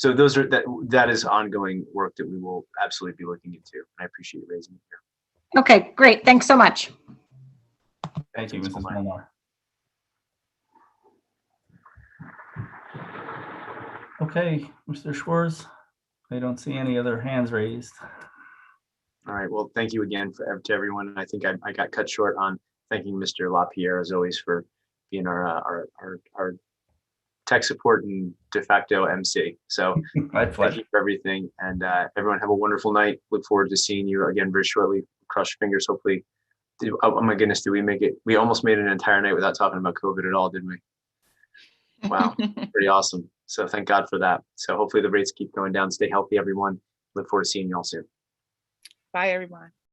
that is ongoing work that we will absolutely be looking into. And I appreciate you raising it here. Okay, great. Thanks so much. Thank you, Mrs. Molnar. Okay, Mr. Schwartz, I don't see any other hands raised. All right, well, thank you again to everyone. I think I got cut short on thanking Mr. LaPierre, as always, for being our tech support and de facto MC. So thank you for everything. And everyone have a wonderful night. Look forward to seeing you again very shortly. Cross your fingers, hopefully. Oh my goodness, did we make it? We almost made an entire night without talking about COVID at all, didn't we? Wow, pretty awesome. So thank God for that. So hopefully the rates keep going down. Stay healthy, everyone. Look forward to seeing you all soon. Bye, everyone.